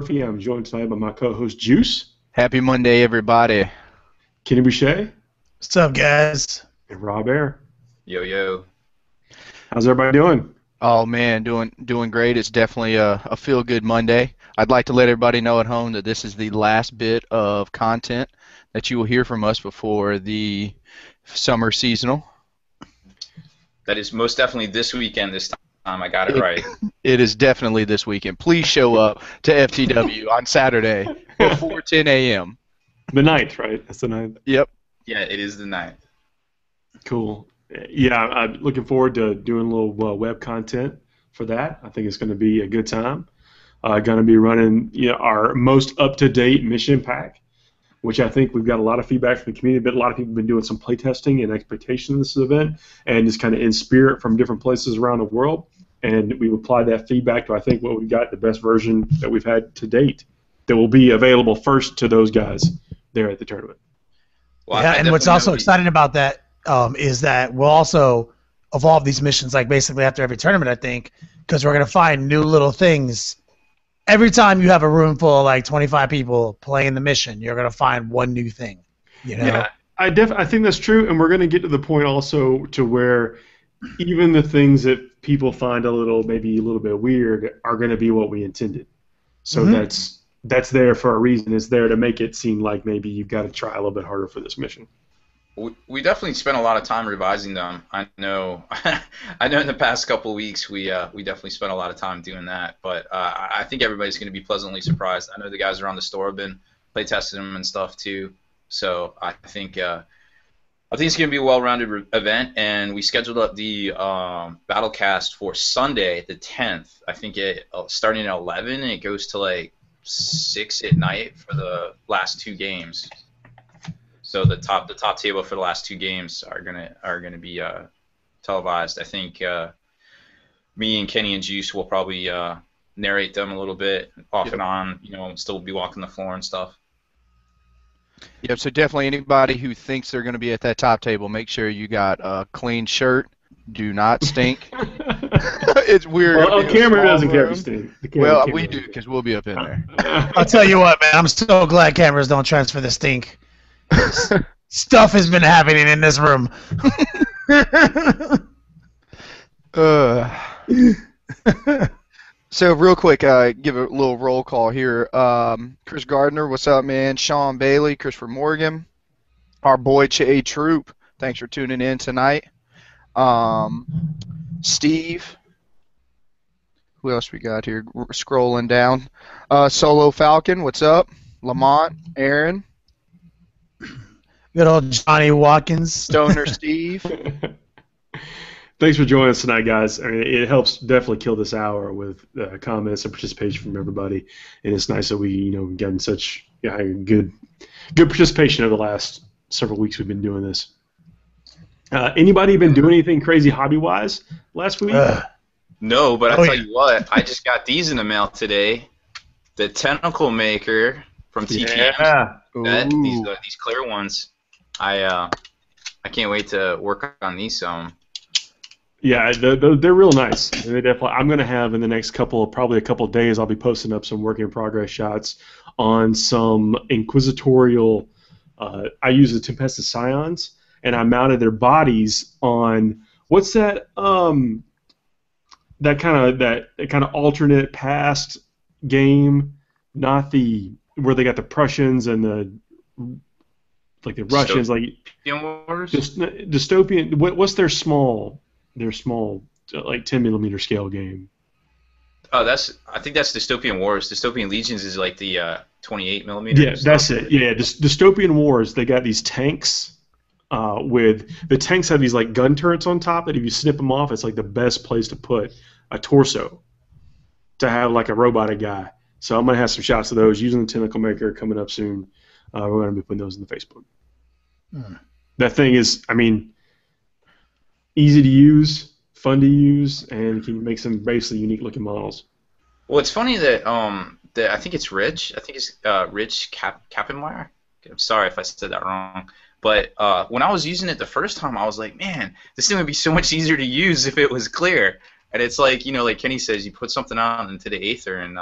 Murphy. I'm joined tonight by my co-host Juice. Happy Monday, everybody. Kenny Boucher. What's up, guys? And Rob Air. Yo, yo. How's everybody doing? Oh, man, doing great. It's definitely a feel-good Monday. I'd like to let everybody know at home that this is the last bit of content that you will hear from us before the summer seasonal. That is most definitely this weekend this time. I got it right. It is definitely this weekend. Please show up to FTW on Saturday before 10 a.m. The 9th, right? That's the 9th? Yep. Yeah, it is the 9th. Cool. Yeah, I'm looking forward to doing a little web content for that. I think it's going to be a good time. Going to be running our most up-to-date mission pack, which I think we've got a lot of feedback from the community, but a lot of people have been doing some playtesting and expectation of this event, and just kind of in spirit from different places around the world. And we've applied that feedback to, I think, what we've got, the best version that we've had to date, that will be available first to those guys there at the tournament. Well, yeah, and what's also exciting about that is that we'll also evolve these missions, like basically after every tournament, I think, because we're going to find new little things. Every time you have a room full of like 25 people playing the mission, you're going to find one new thing. You know? Yeah, I think that's true, and we're going to get to the point also to where even the things that people find maybe a little bit weird are going to be what we intended. So that's there for a reason. It's there to make it seem like maybe you've got to try a little bit harder for this mission. We definitely spent a lot of time revising them. I know in the past couple of weeks we definitely spent a lot of time doing that. But I think everybody's going to be pleasantly surprised. I know the guys around the store have been play testing them and stuff too. So I think it's going to be a well-rounded event. And we scheduled up the Battlecast for Sunday the 10th. I think it starting at 11 and it goes to like 6 at night for the last two games. So the top table for the last two games are gonna be televised. I think me and Kenny and Juice will probably narrate them a little bit off and on. Still be walking the floor and stuff. Yep. So definitely anybody who thinks they're going to be at that top table, make sure you got a clean shirt. Do not stink. It's weird. Well, camera doesn't care if you stink. Well, we do because we'll be up in there. I'll tell you what, man. I'm so glad cameras don't transfer the stink. Stuff has been happening in this room. So real quick, give a little roll call here. Chris Gardner, what's up, man? Sean Bailey, Christopher Morgan, our boy Che Troop. Thanks for tuning in tonight. Steve. Who else we got here? We're scrolling down. Solo Falcon, what's up? Lamont, Aaron. Good old Johnny Watkins. Stoner Steve. Thanks for joining us tonight, guys. I mean, it helps definitely kill this hour with comments and participation from everybody, and it's nice that we, gotten such good participation over the last several weeks we've been doing this. Anybody been doing anything crazy hobby-wise last week? No, but I'll tell you what, I just got these in the mail today. The Tentacle Maker from TPM. Yeah. These clear ones. I can't wait to work on these some. Yeah, they're real nice. They definitely. I'm gonna have in the next probably a couple of days. I'll be posting up some work in progress shots on some Inquisitorial. I use the Tempestus Scions, and I mounted their bodies on what's that? That kind of alternate past game, not the where they got the Prussians and the Russians, Dystopian Wars? Dystopian. What's their small, like 10mm scale game? Oh, I think that's Dystopian Wars. Dystopian Legions is like the 28mm. Yeah, that's it. Yeah, Dystopian Wars. They got these tanks. With the tanks have these like gun turrets on top that if you snip them off, it's like the best place to put a torso to have like a robotic guy. So I'm gonna have some shots of those using the Tentacle Maker coming up soon. We're gonna be putting those in the Facebook. That thing is, easy to use, fun to use, and can make some basically unique looking models. Well, it's funny that I think it's Rich. I think it's Rich Kappenmeyer. I'm sorry if I said that wrong. But when I was using it the first time, I was like, man, this thing would be so much easier to use if it was clear. And it's like, like Kenny says, you put something out into the aether and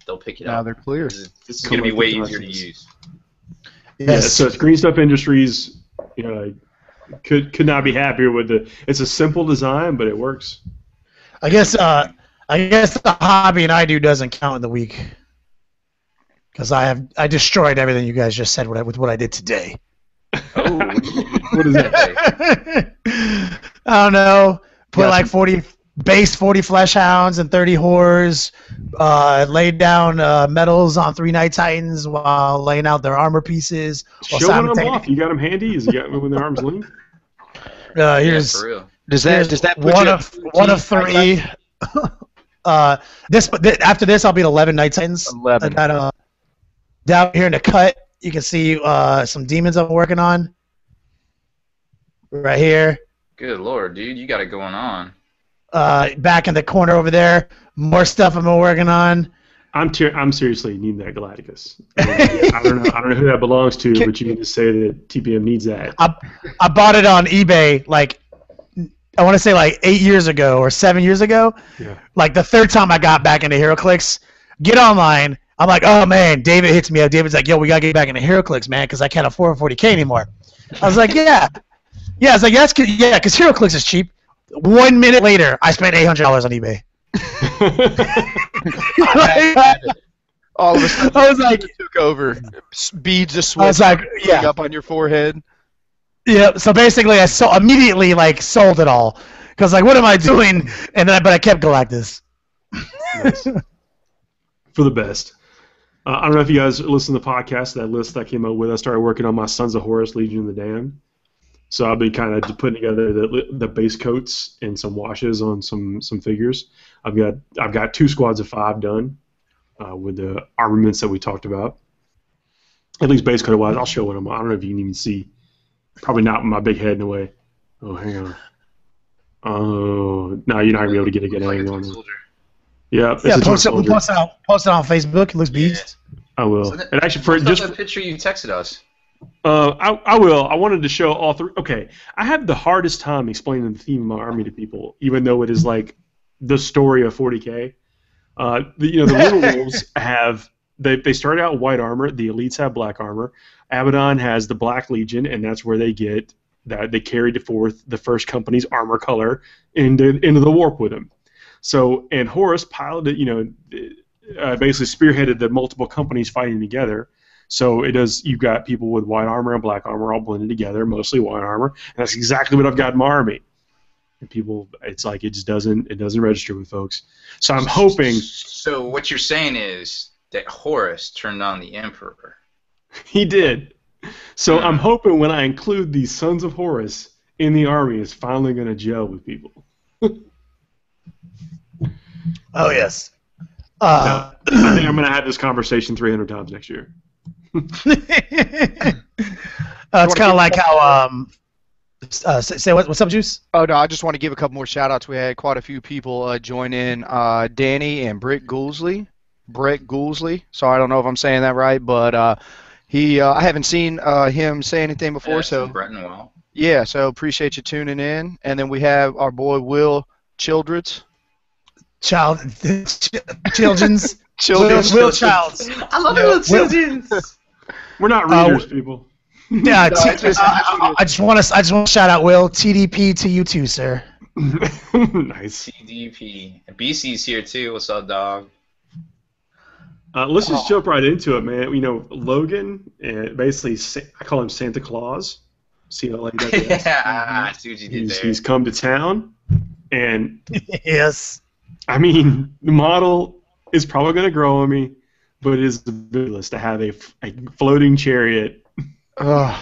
they'll pick it Now up. they're clear. This is going to be way easier to use. Yes. Yeah, so it's Green Stuff Industries. Could not be happier with it. It's a simple design, but it works. I guess the hobby and I do doesn't count in the week because I destroyed everything you guys just said with what I did today. Oh, What is that? I don't know. Put like 40 flesh hounds and 30 whores. Laid down medals on 3 Night Titans while laying out their armor pieces. Show them off. You got them handy? Is you got them with their arms linked? Here's for real. Does that put one you of 3. After this, I'll be at 11 Night Titans. 11. I got down here in the cut. You can see some demons I'm working on. Right here. Good lord, dude, you got it going on. Back in the corner over there, more stuff I've been working on. I'm seriously needing that Galacticus. I don't know who that belongs to, but you can just say that TPM needs that. I bought it on eBay like I want to say like 8 years ago or 7 years ago. Yeah. Like the third time I got back into HeroClix, get online. I'm like, oh man, David hits me up. David's like, yo, we gotta get back into HeroClix, man, because I can't afford 40K anymore. I was like, yeah. I was like, because HeroClix is cheap. 1 minute later, I spent $800 on eBay. All of a sudden, I was like, took over. Beads of sweat. I was like, yeah. Up on your forehead. Yeah. So basically, I immediately sold it all because like, what am I doing? But I kept Galactus. Nice. For the best. I don't know if you guys listen to the podcast. That list that came out with, I started working on my Sons of Horus, Legion of the Damned. So I'll be kind of putting together the base coats and some washes on some figures. I've got 2 squads of 5 done with the armaments that we talked about. At least base coat wise, I'll show them. I don't know if you can even see. Probably not with my big head in the way. Oh, hang on. Oh, no, you're not gonna be able to get a good angle on it. Yeah, post it on Facebook. It looks beast. I will. So and actually, for just the picture you texted us. I will. I wanted to show all 3. Okay, I have the hardest time explaining the theme of my army to people, even though it is like the story of 40K. The Little Wolves have they start out white armor. The elites have black armor. Abaddon has the Black Legion, and that's where they get that they carried forth the first company's armor color into the warp with them. So, and Horus piloted, basically spearheaded the multiple companies fighting together. So you've got people with white armor and black armor all blended together, mostly white armor, and that's exactly what I've got in my army. And people, it's like it doesn't register with folks. So I'm hoping. So what you're saying is that Horus turned on the Emperor. He did. So I'm hoping when I include these Sons of Horus in the army, it's finally going to gel with people. Oh yes. I think I'm going to have this conversation 300 times next year. It's kind of like how say what's up, Juice? Oh no, I just want to give a couple more shout outs. We had quite a few people join in. Danny and Brett Goolsley. Sorry, I don't know if I'm saying that right, but I haven't seen him say anything before, so well. Yeah, so appreciate you tuning in. And then we have our boy Will Childreds. Children's. Will Childs. I love Will Children's. We're not readers, people. Yeah, I just want to shout out Will. TDP to you too, sir. Nice. TDP. BC's here too. What's up, dog? Let's just jump right into it, man. Logan, basically, I call him Santa Claus. C-L-A-W-S. Yeah, I see what you did there. He's come to town, and yes. I mean, the model is probably going to grow on me, but it is ridiculous to have a floating chariot. All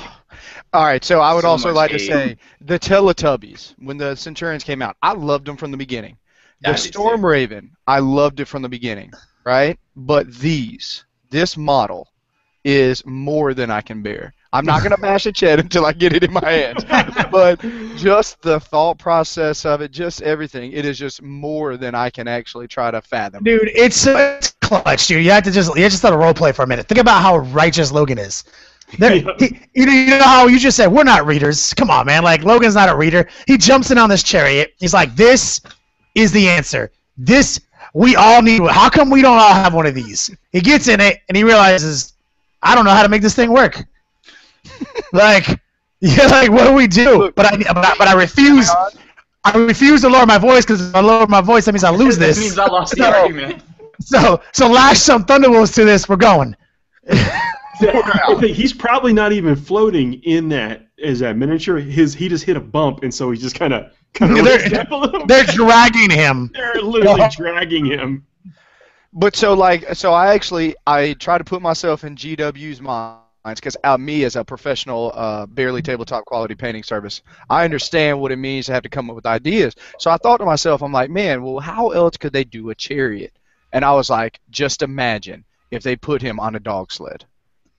right, so I would also like to say the Teletubbies, when the Centurions came out, I loved them from the beginning. The Storm Raven, I loved it from the beginning, right? But this model is more than I can bear. I'm not going to bash a Chet until I get it in my hands. But just the thought process of it, just everything, it is just more than I can actually try to fathom. Dude, it's clutch, dude. You have to just let a role play for a minute. Think about how righteous Logan is. You know how you just said, we're not readers. Come on, man. Like, Logan's not a reader. He jumps in on this chariot. He's like, this is the answer. we all need one. How come we don't all have one of these? He gets in it and he realizes, I don't know how to make this thing work. Like, yeah, like what do we do? But I refuse. I refuse to lower my voice because if I lower my voice, that means I lose this. That means I lost the argument. So lash some Thunderbolts to this. We're going. He's probably not even floating in that as that miniature. He just hit a bump, and so he's just kind of. They're dragging him. They're literally dragging him. But I try to put myself in GW's minds because me as a professional, barely tabletop quality painting service, I understand what it means to have to come up with ideas. So I thought to myself, I'm like, man, well, how else could they do a chariot? And I was like, just imagine if they put him on a dog sled.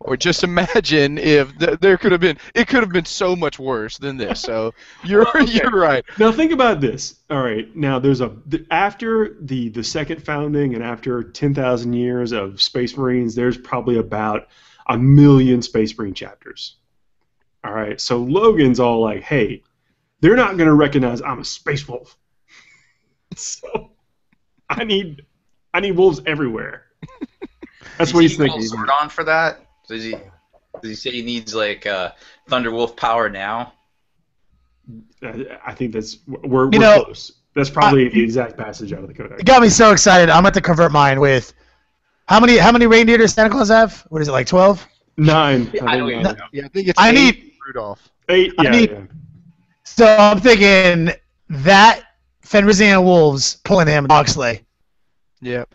Or just imagine if it could have been so much worse than this. So you're right. Now think about this. All right. Now after the second founding and after 10,000 years of Space Marines, there's probably about 1 million Space Marine chapters. All right. So Logan's all like, hey, they're not going to recognize I'm a Space Wolf. So I need wolves everywhere. That's what he's thinking. On for that? Does he say he needs like Thunderwolf power now? I think we're close. That's probably the exact passage out of the codex. It got me so excited. I'm about to convert mine with how many reindeer does Santa Claus have? What is it, like 12? 9. I think it's 8. Rudolph. 8. Yeah. So I'm thinking that Fenrisian wolves pulling him dog sleigh. Yep.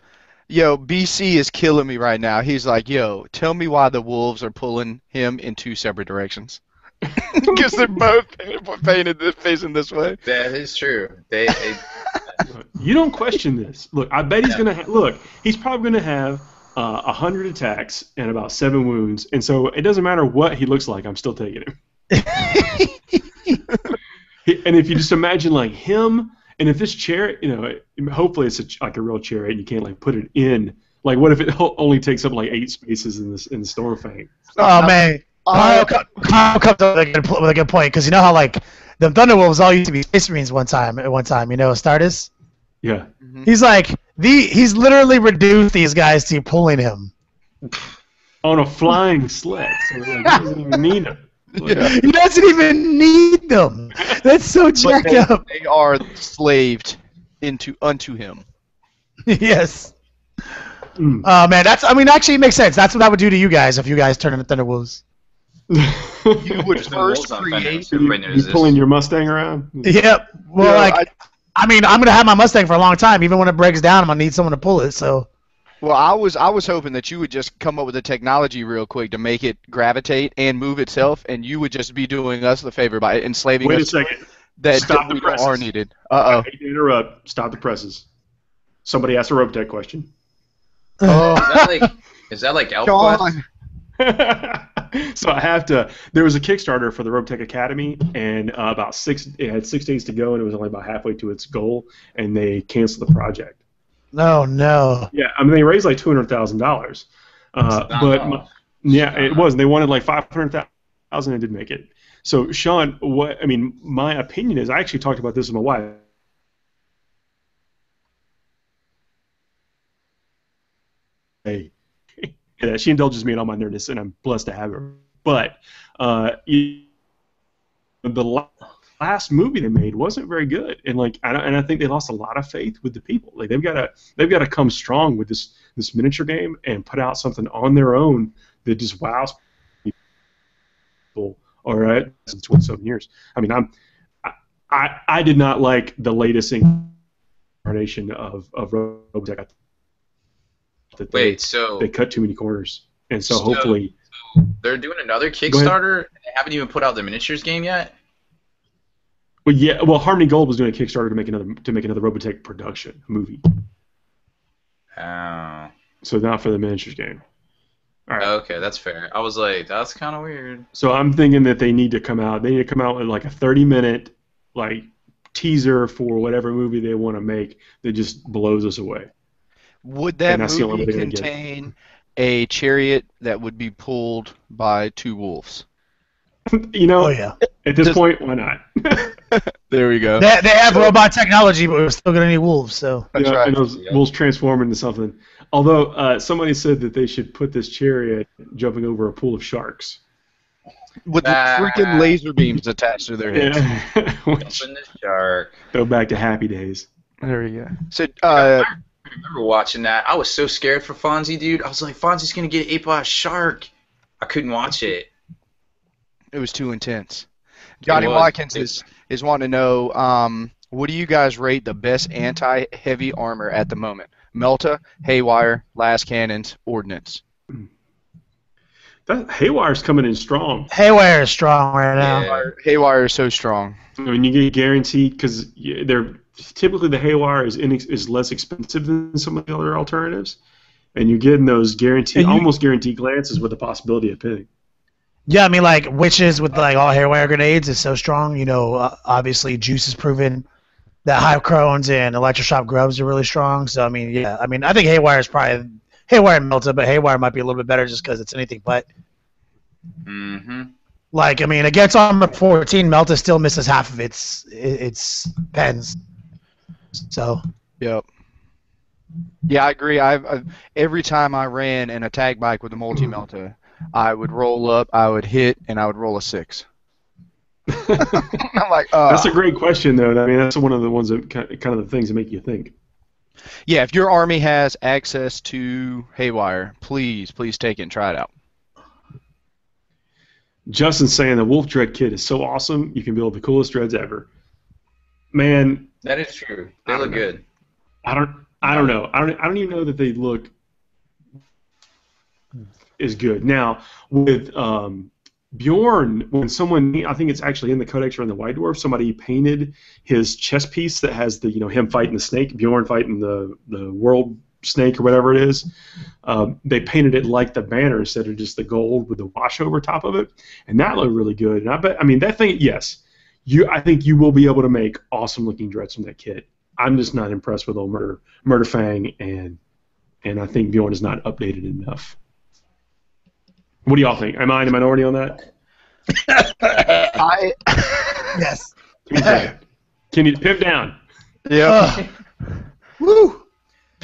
Yo, BC is killing me right now. He's like, yo, tell me why the wolves are pulling him in 2 separate directions. Because they're both painted facing this way. That is true. You don't question this. Look, I bet he's going to he's probably going to have 100 attacks and about 7 wounds. And so it doesn't matter what he looks like, I'm still taking him. And if you just imagine like him... And if this chariot, hopefully it's like a real chariot, you can't like put it in. Like, what if it only takes up like 8 spaces in the Stormfang? Oh man, Kyle comes up with a good point because you know how like the Thunderwolves all used to be Space Marines one time. You know, Stardust. Yeah. Mm-hmm. He's like he's literally reduced these guys to pulling him on a flying sled, so like, he doesn't even need them. Yeah. He doesn't even need them. That's so jacked up. They are slaved unto him. Yes. Man, actually it makes sense. That's what I would do to you guys if you guys turn into Thunderwolves. You would first create. You pulling your Mustang around? Yep. Well, I'm gonna have my Mustang for a long time. Even when it breaks down, I'm gonna need someone to pull it. So. Well, I was hoping that you would just come up with the technology real quick to make it gravitate and move itself, and you would just be doing us the favor by enslaving us. Wait a second. That we are needed. Uh-oh. I hate to interrupt. Stop the presses. Somebody asked a Robotech question. Oh, is that like ElfQuest? So I have to. There was a Kickstarter for the Robotech Academy, and it had 6 days to go, and it was only about halfway to its goal, and they canceled the project. No. Yeah, they raised like $200,000, but it was. They wanted like $500,000 and didn't make it. So Sean, my opinion is, I actually talked about this with my wife. Hey, she indulges me in all my nerdness, and I'm blessed to have her. But the last movie they made wasn't very good, and I think they lost a lot of faith with the people. Like they've got to come strong with this miniature game and put out something on their own that just wows people. All right, since 27 years. I did not like the latest incarnation of Robotech. They cut too many corners, and so hopefully they're doing another Kickstarter. And they haven't even put out the miniatures game yet. Well, Harmony Gold was doing a Kickstarter to make another Robotech production movie. Oh. So not for the miniatures game. All right. Okay, that's fair. I was like, that's kind of weird. So I'm thinking that they need to come out. They need to come out with like a 30-minute teaser for whatever movie they want to make that just blows us away. Would that movie contain a chariot that would be pulled by 2 wolves? Oh yeah. At this point, why not? There we go. They have robot technology, but we're still gonna need wolves. So That's yeah, right. and those wolves transform into something. Although somebody said that they should put this chariot jumping over a pool of sharks. With the freaking laser beams attached to their heads. Yeah. Jumping the shark. Go back to happy days. There you go. So, I remember watching that. I was so scared for Fonzie, dude. I was like, Fonzie's gonna get ate by a shark. I couldn't watch it. it was too intense. Johnny was. Watkins is wanting to know, what do you guys rate the best anti-heavy armor at the moment? Melta, Haywire, Last Cannons, Ordnance. Haywire's coming in strong. Haywire is strong right now. Yeah. Haywire is so strong. I mean, you get guaranteed because they're typically the Haywire is less expensive than some of the other alternatives, and you're getting those guaranteed, almost guaranteed glances with the possibility of hitting. Yeah, I mean, like witches with like all haywire grenades is so strong. You know, obviously Juice has proven that high crones and electroshock grubs are really strong. So I mean, yeah, I mean, I think Haywire is probably Haywire and Melta, but Haywire might be a little bit better just because it's anything but. Mm-hmm. Like, I mean, against armor 14, Melta still misses half of its pens. So. Yep. Yeah, I agree. I've every time I ran an attack bike with a multi-Melta, I would roll up, I would hit, and I would roll a 6. I'm like, That's a great question, though. I mean, that's one of the ones that kind of the things that make you think. yeah, if your army has access to Haywire, please take it and try it out. Justin's saying the Wolf Dread kit is so awesome, you can build the coolest dreads ever. Man, That is true. They look good. I don't know. I don't even know that they look as good. Now with Bjorn, when someone, I think it's actually in the Codex or in the White Dwarf, somebody painted his chest piece that has the, him fighting the snake, Bjorn fighting the world snake or whatever it is. They painted it like the banner instead of just the gold with the wash over top of it, and that looked really good. And I mean, that thing, yes, I think you will be able to make awesome looking dreads from that kit. I'm just not impressed with old Murder Fang, and I think Bjorn is not updated enough. What do y'all think? Am I in the minority on that? Yes. Can you pimp down? Yeah. Woo!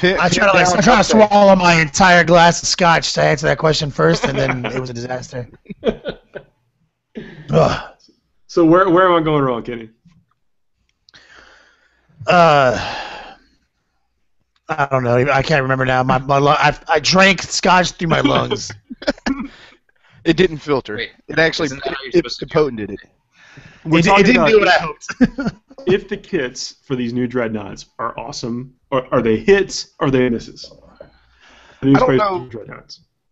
I try to swallow my entire glass of scotch to answer that question first, and then it was a disaster. So where am I going wrong, Kenny? I don't know. I can't remember now. I drank scotch through my lungs. It didn't filter. Wait, it actually isn't that how you're supposed to do it? potented it. It didn't do what I hoped. If the kits for these new dreadnoughts are awesome, or are they hits or are they misses? I don't know.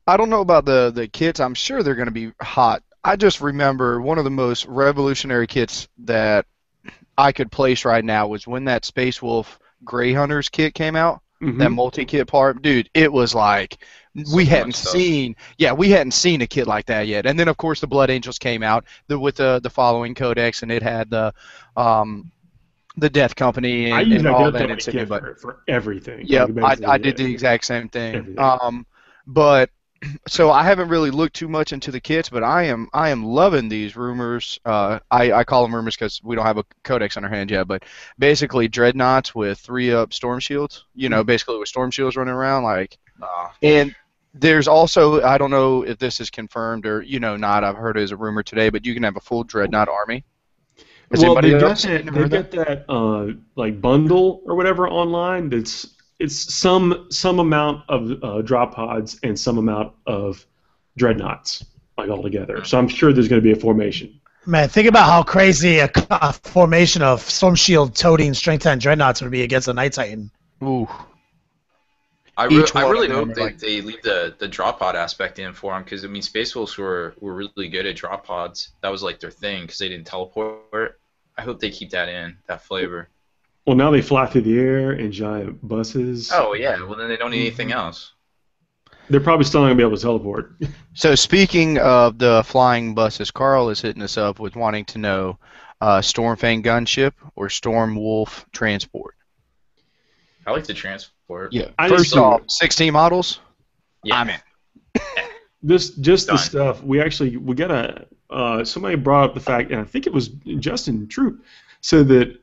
I don't know about the kits. I'm sure they're going to be hot. I just remember one of the most revolutionary kits that I could place right now was when that Space Wolf Grey Hunters kit came out. Mm-hmm. That multi-kit part, dude, it was like we hadn't seen a kit like that yet. And then of course the Blood Angels came out with the following codex, and it had the Death Company and all that in kit for everything. Yeah, I did the exact same thing. But so I haven't really looked too much into the kits, but I am loving these rumors. I call them rumors because we don't have a codex on our hand yet. But basically, dreadnoughts with 3-up storm shields. Basically with storm shields running around And there's also, I don't know if this is confirmed or not. I've heard it as a rumor today, but you can have a full dreadnought army. They've got that like bundle or whatever online. It's some amount of drop pods and some amount of dreadnoughts like all together. So I'm sure there's going to be a formation. Man, think about how crazy a formation of Storm Shield toting Strength 10 dreadnoughts would be against a Night Titan. Ooh. I really hope they leave the drop pod aspect in for them, because I mean Space Wolves were really good at drop pods. That was like their thing because they didn't teleport. I hope they keep that in, that flavor. Well, now they fly through the air in giant buses. Oh yeah, well then they don't need anything else. They're probably still not going to be able to teleport. So speaking of the flying buses, Carl is hitting us up with wanting to know Stormfang gunship or Storm Wolf transport. I like the transport. Yeah. First off, 16 models. Yeah. I'm in. The stuff we got somebody brought up the fact, and I think it was Justin Troop, said that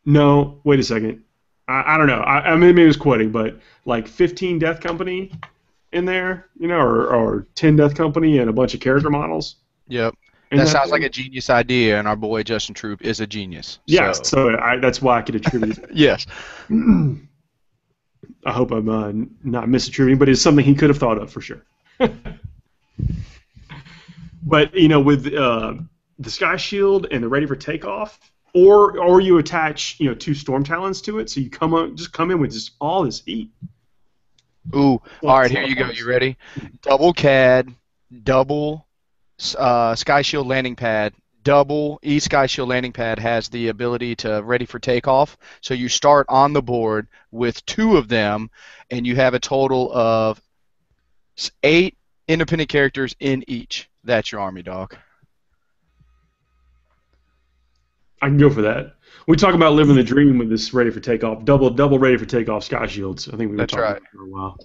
no, wait a second, I don't know, I mean maybe he was quoting, but like 15 Death Company in there, or 10 Death Company and a bunch of character models. Yep. That sounds like a genius idea, and our boy Justin Troop is a genius. Yeah, so that's why I could attribute it. Yes. I hope I'm not misattributing, but it's something he could have thought of for sure. But with the Sky Shield and the Ready for Takeoff, or you attach 2 Storm Talons to it, so you come in with just all this heat. Ooh, all right, here you go. You ready? Double CAD, double Sky Shield landing pad, double Sky Shield landing pad has the ability to ready for takeoff. So you start on the board with 2 of them, and you have a total of 8 independent characters in each. That's your army, dog. I can go for that. We talk about living the dream with this ready for takeoff, double ready for takeoff Sky Shields. I think we were talking about it for a while.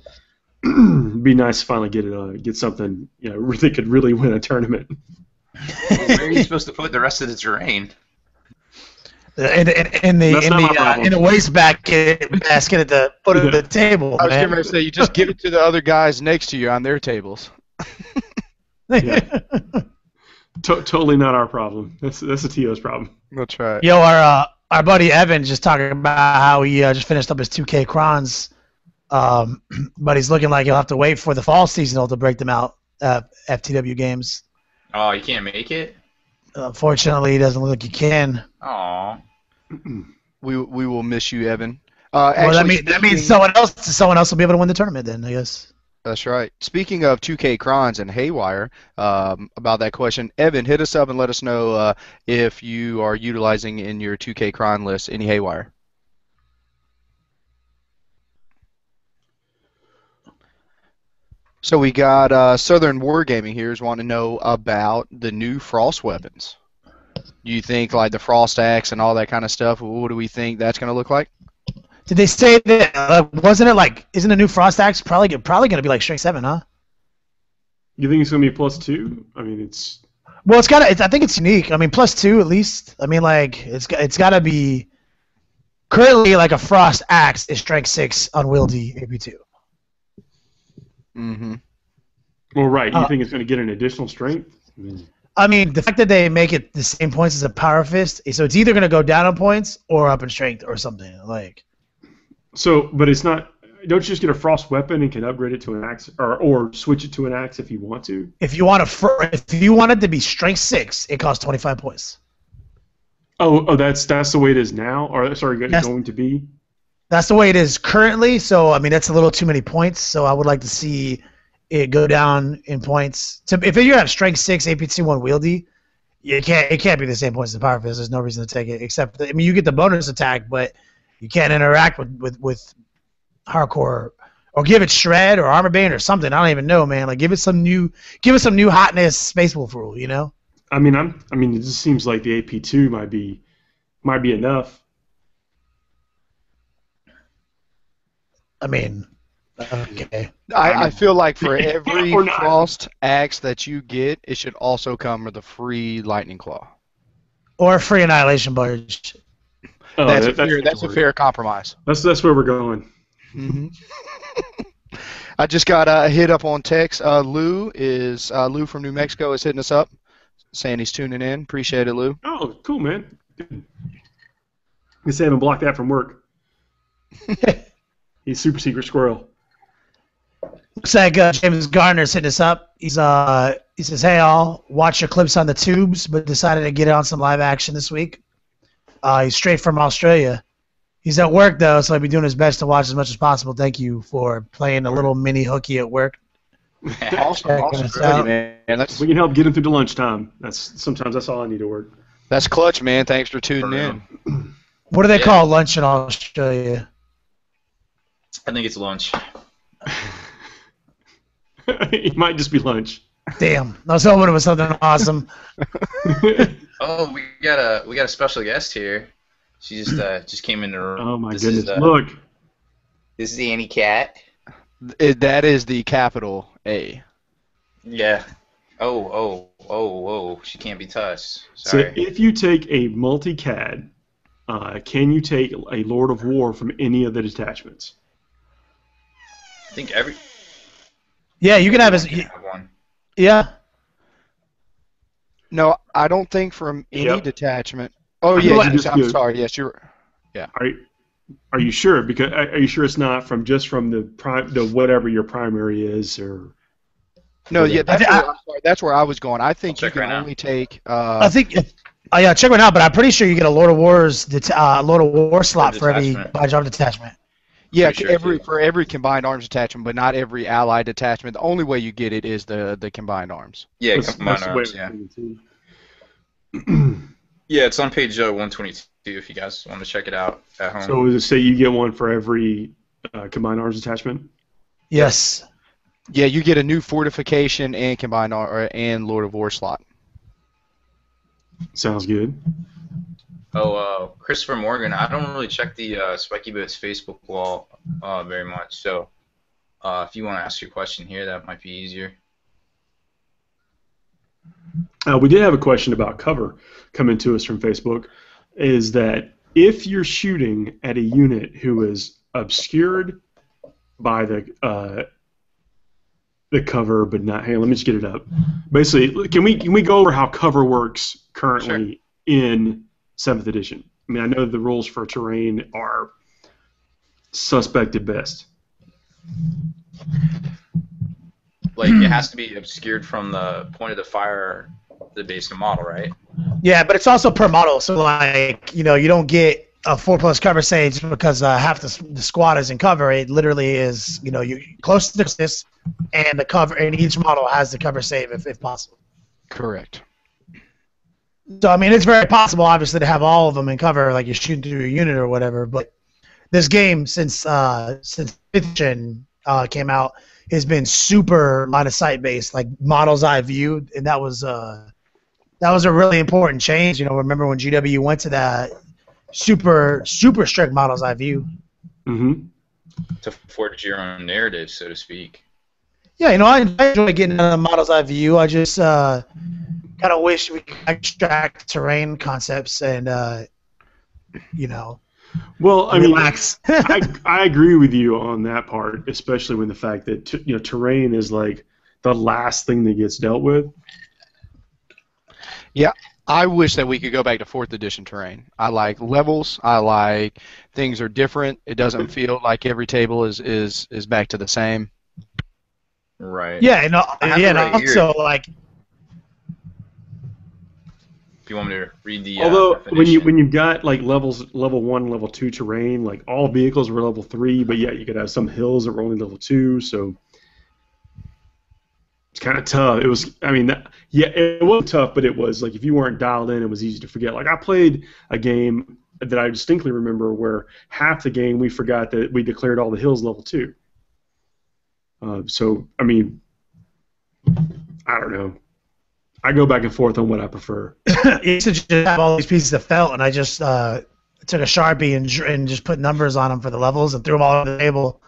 It'd be nice to finally get something that could really win a tournament. Where are you supposed to put the rest of the terrain? In the waste basket at the foot of the table. I was going to say you just give it to the other guys next to you on their tables. Yeah. Totally not our problem. That's a TO's problem. That's right. Yo, our buddy Evan just talking about how he just finished up his 2K crons, but he's looking like he'll have to wait for the fall seasonal to break them out. FTW games. Oh, you can't make it? Unfortunately, it doesn't look like you can. Aw. We will miss you, Evan. Well, that means someone else will be able to win the tournament then, I guess. That's right. Speaking of 2K crons and Haywire, about that question, Evan, hit us up and let us know if you are utilizing in your 2K cron list any Haywire. So we got Southern Wargaming here is wanting to know about the new Frost weapons. Do you think like the Frost Axe and all that kind of stuff, what do we think that's going to look like? Did they say that? Wasn't it like? Isn't a new Frost Axe probably going to be like Strength 7, huh? You think it's going to be +2? I mean, it's. Well, I think it's unique. I mean, +2 at least. I mean, like it's got to be. Currently, like a Frost Axe is Strength 6 unwieldy AP2. Mm-hmm. Well, right. You think it's going to get an additional strength? I mean, the fact that they make it the same points as a Power Fist, so it's either going to go down on points or up in strength or something like. So, but it's not. Don't you just get a Frost weapon and can upgrade it to an axe, or switch it to an axe if you want to? If you want it to be Strength 6, it costs 25 points. Oh, that's the way it is now, or sorry, going to be. That's the way it is currently. So I mean, that's a little too many points. So I would like to see it go down in points. So if you have Strength 6 AP2 unwieldy, it can't be the same points as the Power Fist. There's no reason to take it except you get the bonus attack, but you can't interact with hardcore or give it shred or armor bane or something. I don't even know, man. Like give it some new hotness Space Wolf rule, I mean, it just seems like the AP2 might be enough. I mean, okay. I feel like for every Frost Axe that you get, it should also come with a free Lightning Claw. Or a free Annihilation Barge. Oh, that's a fair compromise. That's where we're going. Mm-hmm. I just got a hit up on text. Lou from New Mexico is hitting us up, saying he's tuning in. Appreciate it, Lou. Oh, cool, man. Just haven't blocked that from work. He's super secret squirrel. Looks like James Gardner's hitting us up. He says, "Hey all, watch your clips on the tubes, but decided to get on some live action this week." He's straight from Australia. He's at work though, so he'll be doing his best to watch as much as possible. Thank you for playing a little mini hooky at work. Awesome. Good, man. We can help get him through the lunchtime. Sometimes that's all I need to work. That's clutch, man. Thanks for tuning in. What do they call lunch in Australia? I think it's lunch. It might just be lunch. Damn, I was hoping it was something awesome. Oh, we got a special guest here. She just came in the room. Oh my goodness! Look, this is Annie Cat. That is the capital A. Yeah. Oh, she can't be touched. So Sorry. if you take a multi-CAD, can you take a Lord of War from any of the detachments? I think Yeah, you can have one. Yeah. No, I don't think from any Yep. detachment. Oh I yeah, think you just I'm do- sorry. Yes, you're. Are you sure? Because are you sure it's not from the whatever your primary is, or No, whatever? yeah, I'm sorry. That's where I was going. I think you check can right now. only take. I think. Yeah, check right now, but I'm pretty sure you get a Lord of War slot for every detachment. body armor detachment. Yeah, Pretty sure for every combined arms detachment, but not every allied detachment. The only way you get it is the combined arms. Yeah, That's combined the way arms. I'm Yeah. thinking, too. Yeah, it's on page 122 if you guys want to check it out at home. So does it say you get one for every combined arms attachment? Yes. Yeah, you get a new fortification and combined and Lord of War slot. Sounds good. Christopher Morgan, I don't really check the Specky Bits Facebook wall very much, so if you want to ask your question here, that might be easier. We did have a question about cover coming to us from Facebook. Is that if you're shooting at a unit who is obscured by the cover, but not. Hey, let me just get it up. Basically, can we go over how cover works currently in 7th edition? I mean, I know the rules for terrain are suspect at best. Like, it has to be obscured from the point of the fire, the base of model, right? Yeah, but it's also per model. So, like, you don't get a 4+ cover save just because half the squad is in cover. It literally is, you close to this, and the cover, and each model has the cover save if possible. Correct. So, I mean, it's very possible, obviously, to have all of them in cover, like you're shooting through your unit or whatever. But this game, since 5th edition came out, has been super line of sight based, like model's eye view, and that was a really important change. Remember when GW went to that super strict model's eye view? Mm-hmm. To forge your own narrative, so to speak. Yeah, I enjoy getting out of the model's eye view. I just kind of wish we could extract terrain concepts and Well, I relax. mean, I agree with you on that part, especially when the fact that terrain is like the last thing that gets dealt with. Yeah, I wish that we could go back to 4th edition terrain. I like levels. I like things are different. It doesn't feel like every table is back to the same. Right. Yeah, and also like. If you want me to read the Although definition. when you've got like levels, level 1, level 2 terrain, like all vehicles were level 3, but yeah, you could have some hills that were only level 2, so it's kind of tough. It was, I mean, it was tough, but it was like if you weren't dialed in, it was easy to forget. Like I played a game that I distinctly remember where half the game we forgot that we declared all the hills level 2. So I mean, I don't know. I go back and forth on what I prefer. I used to just have all these pieces of felt, and I just took a Sharpie and just put numbers on them for the levels and threw them all on the table.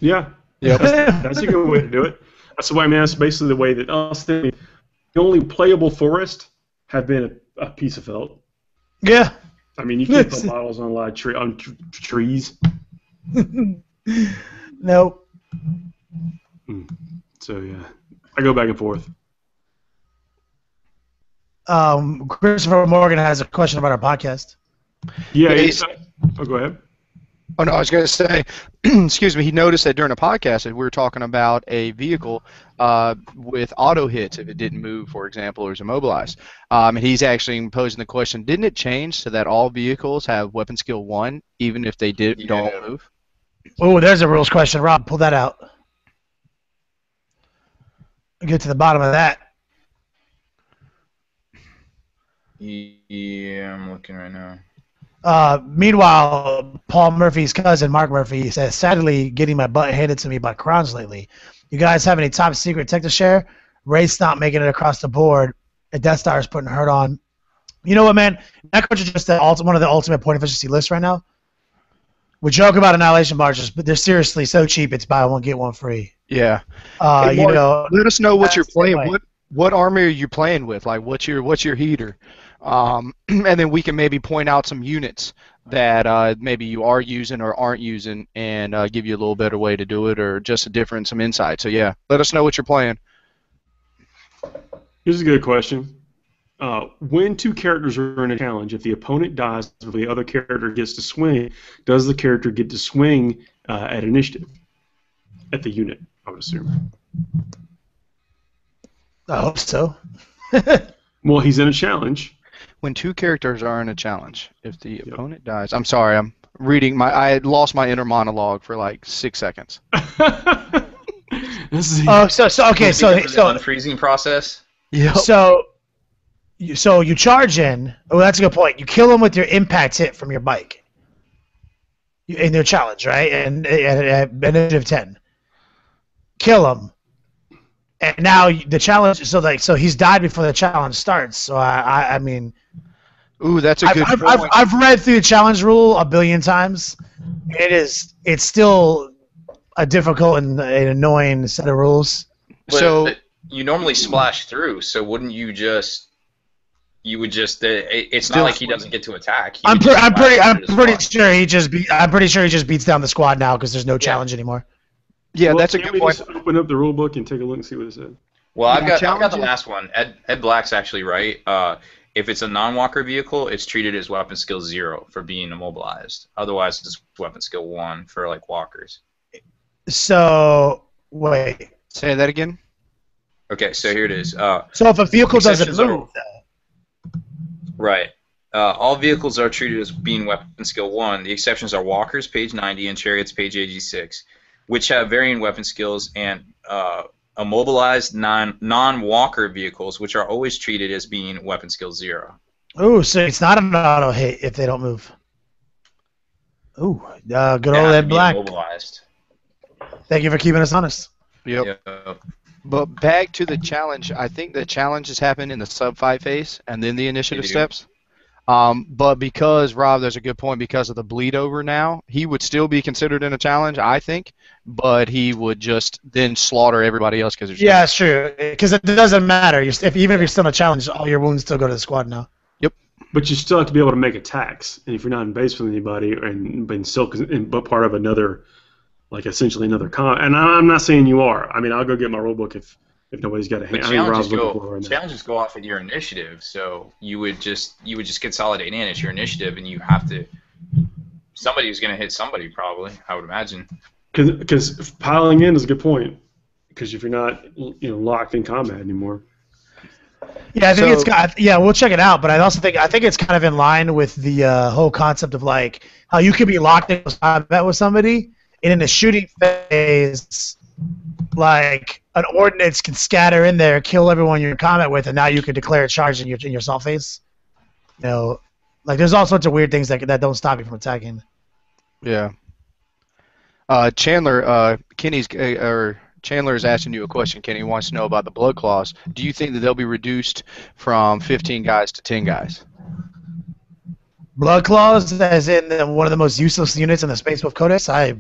Yeah, that's a good way to do it. That's why, man. That's basically the way that the only playable forest have been a piece of felt. Yeah. I mean, you can't put models on a lot of trees. Nope. So yeah, I go back and forth. Christopher Morgan has a question about our podcast. Yeah. Go ahead. Oh no, I was going to say, excuse me. He noticed that during a podcast that we were talking about a vehicle with auto hits if it didn't move, for example, or is immobilized. And he's actually posing the question: didn't it change so that all vehicles have weapon skill 1, even if they don't move? Oh, there's a rules question. Rob, pull that out. Get to the bottom of that. Yeah, I'm looking right now. Meanwhile, Paul Murphy's cousin, Mark Murphy, says, sadly, getting my butt handed to me by crowns lately. You guys have any top secret tech to share? Race not making it across the board. A Death Star is putting hurt on. You know what, man? Necro's is just one of the ultimate point efficiency lists right now. We joke about annihilation barges, but they're seriously so cheap. It's buy one get one free. Yeah. Hey, Mark, let us know what you're playing. what army are you playing with? Like, what's your heater? And then we can maybe point out some units that maybe you are using or aren't using, and give you a little better way to do it, or just some insight. So yeah, let us know what you're playing. Here's a good question. When two characters are in a challenge, if the opponent dies or the other character gets to swing, does the character get to swing at initiative? At the unit, I would assume. I hope so. Well, he's in a challenge. When two characters are in a challenge, if the opponent dies... I'm sorry, I'm reading I had lost my inner monologue for like 6 seconds. Okay, The so unfreezing process. Yeah. So you charge in. Oh, that's a good point. You kill him with your impact hit from your bike. In their challenge, right? And at initiative 10. Kill him. And now the challenge. So he's died before the challenge starts. So I mean. Ooh, that's a good point. I've read through the challenge rule a billion times. It's still a difficult and an annoying set of rules. But you normally splash through, so wouldn't you just? You would just. It's not like he doesn't get to attack. I'm pretty sure he just beats down the squad now because there's no challenge anymore. Yeah, well, that's a good point. Just open up the rule book and take a look and see what it said. Well, I've got the last one. Ed Black's actually right. If it's a non-walker vehicle, it's treated as weapon skill 0 for being immobilized. Otherwise, it's weapon skill 1 for like walkers. So wait. Say that again. Okay, so here it is. So if a vehicle doesn't move, right. All vehicles are treated as being weapon skill 1. The exceptions are walkers, page 90, and chariots, page 86, which have varying weapon skills, and immobilized non-walker vehicles, which are always treated as being weapon skill 0. Ooh, so it's not an auto hit if they don't move. Ooh, good old Ed Black. Immobilized. Thank you for keeping us honest. Yep. But back to the challenge, I think the challenges happen in the sub-5 phase and then the initiative steps. But because, Rob, there's a good point, because of the bleed over now, he would still be considered in a challenge, I think, but he would just then slaughter everybody else. Yeah, it's true, because it doesn't matter. Even if you're still in a challenge, all your wounds still go to the squad now. Yep. But you still have to be able to make attacks, and if you're not in base with anybody, but part of another, like essentially another and I'm not saying you are. I mean, I'll go get my rulebook if nobody's got a hand. Challenges go off at your initiative, so you would just consolidate in at your initiative, and you have to. Somebody's going to hit somebody, probably. I would imagine. Because piling in is a good point. Because if you're not, locked in combat anymore. Yeah, I think we'll check it out. But I think it's kind of in line with the whole concept of like how you could be locked in combat with somebody, and in the shooting phase, like an ordnance can scatter in there, kill everyone you're in combat with, and now you can declare a charge in your assault phase. Like there's all sorts of weird things that don't stop you from attacking. Yeah. Chandler, Chandler is asking you a question. Kenny wants to know about the blood claws. Do you think that they'll be reduced from 15 guys to 10 guys? Blood claws, as in one of the most useless units in the Space Wolf Codex. I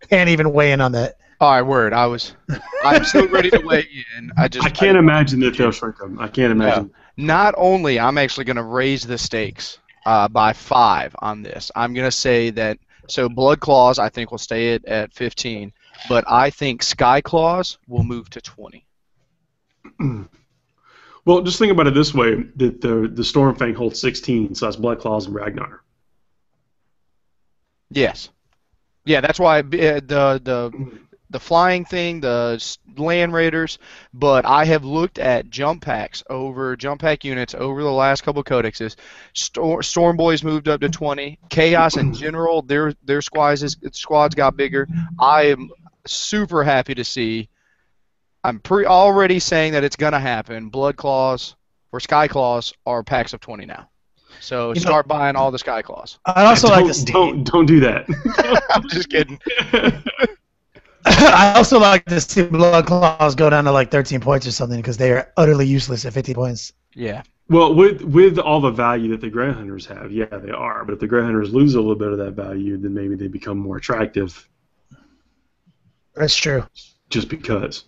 can't even weigh in on that. All right, word. I'm still ready to weigh in. I can't imagine that they'll shrink them. I can't imagine. Not only, I'm actually going to raise the stakes by 5 on this. I'm going to say that, so Blood Claws I think will stay at 15, but I think Sky Claws will move to 20. Well, just think about it this way: that the Stormfang holds 16, so that's Blood Claws and Ragnar. Yes. Yeah, that's why the flying thing, the land raiders, but I have looked at jump pack units over the last couple of codexes. Storm Boys moved up to 20. Chaos in general, their squads got bigger. I am super happy to see. I'm already saying that it's gonna happen. Blood Claws or Sky Claws are packs of 20 now. So start buying all the Sky Claws. I'd also like to see. Don't do that. I'm just kidding. I also like to see Blood Claws go down to like 13 points or something because they are utterly useless at 15 points. Yeah. Well, with all the value that the Grey Hunters have, yeah, they are. But if the Grey Hunters lose a little bit of that value, then maybe they become more attractive. That's true. Just because.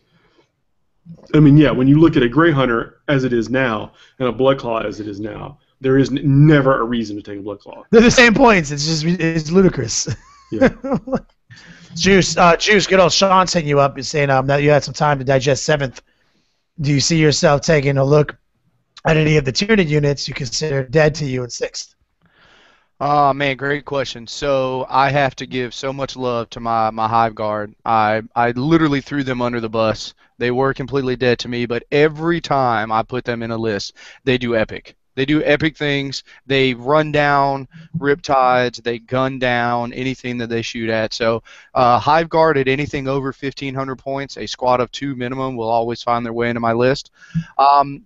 I mean, yeah, when you look at a Grey Hunter as it is now and a Bloodclaw as it is now, there is never a reason to take a Bloodclaw. They're the same points. It's ludicrous. Yeah. Juice, good old Sean sent you up. He's saying that you had some time to digest 7th. Do you see yourself taking a look at any of the Tyranid units you consider dead to you in 6th? Oh, man, great question. So I have to give so much love to my Hive Guard. I literally threw them under the bus. They were completely dead to me, but every time I put them in a list, they do epic. They do epic things. They run down Riptides. They gun down anything that they shoot at. So Hive Guard at anything over 1,500 points, a squad of 2 minimum, will always find their way into my list.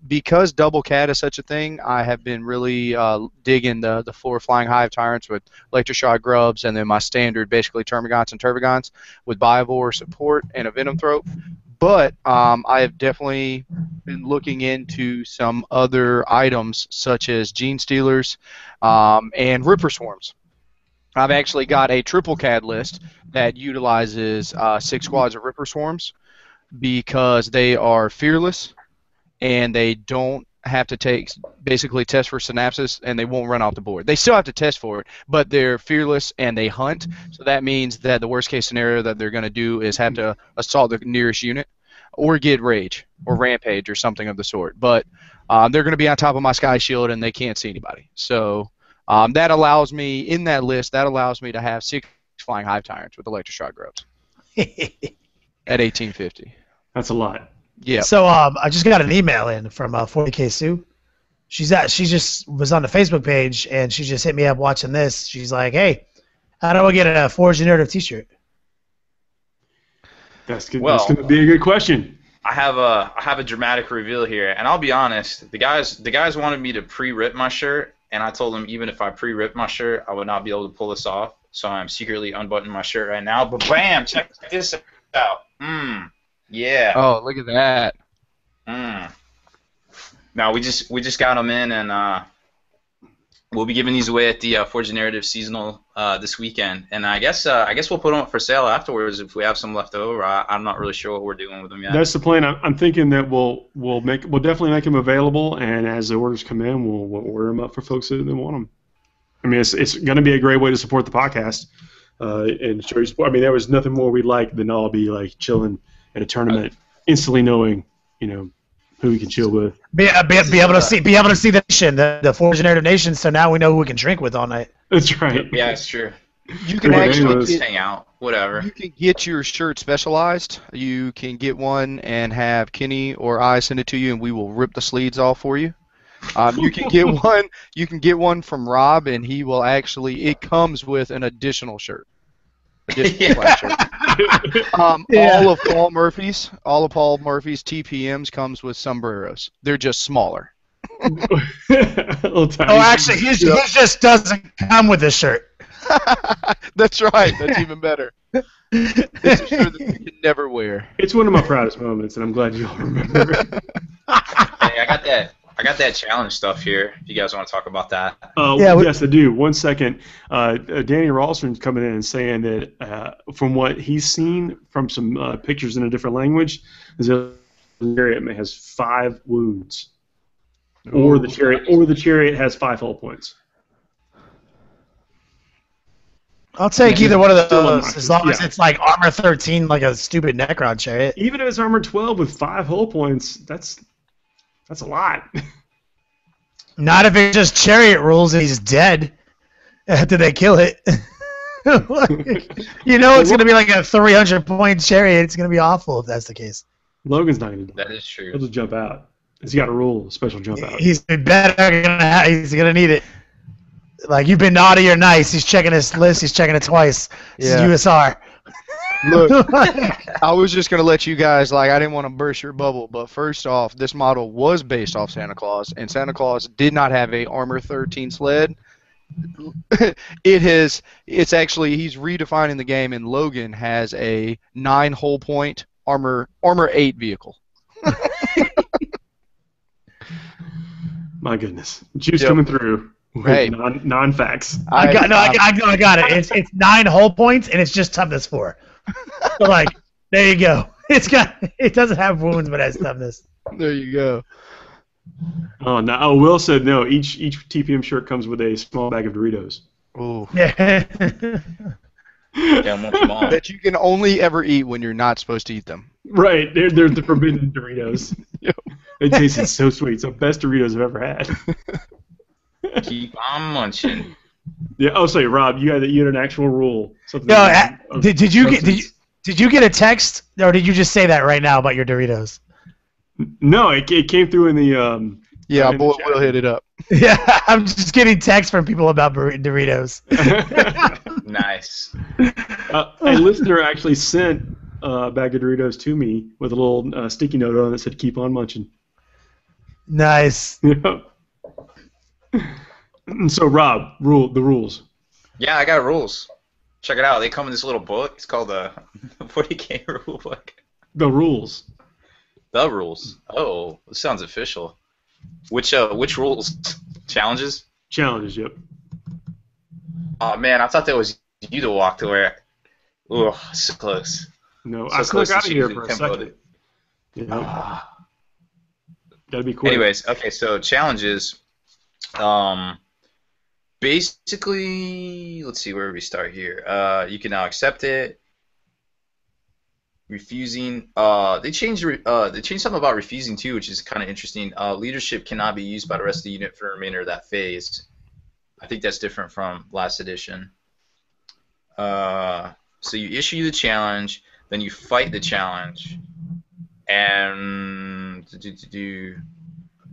Because Double Cat is such a thing, I have been really digging the 4 Flying Hive Tyrants with Electroshock Grubs, and then my standard, basically Termagants and Tervagants with Bivore support and a Venom Throat. But I have definitely been looking into some other items such as Gene Stealers and Ripper Swarms. I've actually got a triple CAD list that utilizes 6 squads of Ripper Swarms because they are fearless and they don't have to basically test for synapses, and they won't run off the board. They still have to test for it, but they're fearless and they hunt, so that means that the worst case scenario that they're going to do is have to assault the nearest unit or get rage or rampage or something of the sort. But they're going to be on top of my sky shield and they can't see anybody. So that allows me, in that list, to have 6 Flying Hive Tyrants with Electroshock Grubs at 1850. That's a lot. Yeah. So I just got an email in from 40K Sue. She just was on the Facebook page and she just hit me up watching this. She's like, "Hey, how do I get a Forge the Narrative T-shirt?" That's good. That's going to be a good question. I have a dramatic reveal here, and I'll be honest. The guys wanted me to pre-rip my shirt, and I told them even if I pre-ripped my shirt, I would not be able to pull this off. So I'm secretly unbuttoning my shirt right now. But bam! Check this out. Yeah. Oh, look at that. Now we just got them in, and we'll be giving these away at the Forge the Narrative seasonal this weekend. And I guess we'll put them up for sale afterwards if we have some left over. I'm not really sure what we're doing with them yet. That's the plan. I'm thinking that we'll definitely make them available, and as the orders come in, we'll order them up for folks that want them. I mean, it's going to be a great way to support the podcast and show your support. I mean, there was nothing more we'd like than all be like chilling at a tournament, instantly knowing, who we can chill with. Be able to see the nation, the Forge Narrative Nation. So now we know who we can drink with all night. That's right. Yeah, it's true. You can actually just hang out, whatever. You can get your shirt specialized. You can get one and have Kenny or I send it to you, and we will rip the sleeves off for you. You can get one. You can get one from Rob, and he will actually. It comes with an additional shirt. All of Paul Murphy's TPMs comes with sombreros. They're just smaller. Actually, his just doesn't come with a shirt. That's right. That's even better. It's a shirt that you can never wear. It's one of my proudest moments, and I'm glad you all remember it. Hey, I got that challenge stuff here. If you guys want to talk about that. Yes, I do. 1 second. Danny Ralston's coming in and saying that from what he's seen from some pictures in a different language, the chariot has 5 wounds, or the chariot has 5 hull points. I'll take either one of those as long as it's like armor 13, like a stupid Necron chariot. Even if it's armor 12 with 5 hull points, that's a lot. Not if it's just chariot rules and he's dead after they kill it. It's going to be like a 300-point chariot. It's going to be awful if that's the case. Logan's not going to do that. That is true. He'll just jump out. He's got a rule, a special jump out. He's going to need it. Like, you've been naughty or nice. He's checking his list. He's checking it twice. This is USR. Look, I was just going to let you guys, I didn't want to burst your bubble, but first off, this model was based off Santa Claus, and Santa Claus did not have a armor 13 sled. It's actually, he's redefining the game, and Logan has a 9 hull point armor 8 vehicle. My goodness. Juice coming through. Hey. Non-facts. I got it. It's 9 hull points, and it's just toughness 4. So, there you go. It doesn't have wounds, but it has toughness. There you go. Oh, no. Oh, Will said no. Each TPM shirt comes with a small bag of Doritos. Ooh. Yeah. Yeah, want them all. That you can only ever eat when you're not supposed to eat them. Right. They're the forbidden Doritos. Yep. They tasted so sweet. It's the best Doritos I've ever had. Keep on munching. Yeah. Oh, sorry, Rob. You had an actual rule. Something No, of did you substance. did you get a text, or did you just say that right now about your Doritos? No, it came through in the. Yeah, in the we'll chat. hit it up. Yeah, I'm just getting texts from people about Doritos. Nice. A listener actually sent a bag of Doritos to me with a little sticky note on it that said "Keep on munching." Nice. Yeah. So, Rob, the rules. Yeah, I got rules. Check it out. They come in this little book. It's called the 40K rule book. The rules. The rules. Oh, this sounds official. Which rules? Challenges? Challenges. Yep. Oh man, I thought that was you that walked away. Ugh, so close. No, So I close snuck to out of here choosing for a tempo second. to- Yeah. Gotta be quick. Anyways, okay, so challenges. Basically, let's see where we start here. You can now accept it. Refusing. They changed something about refusing too, which is kind of interesting. Leadership cannot be used by the rest of the unit for the remainder of that phase. I think that's different from last edition. So you issue the challenge, then you fight the challenge, and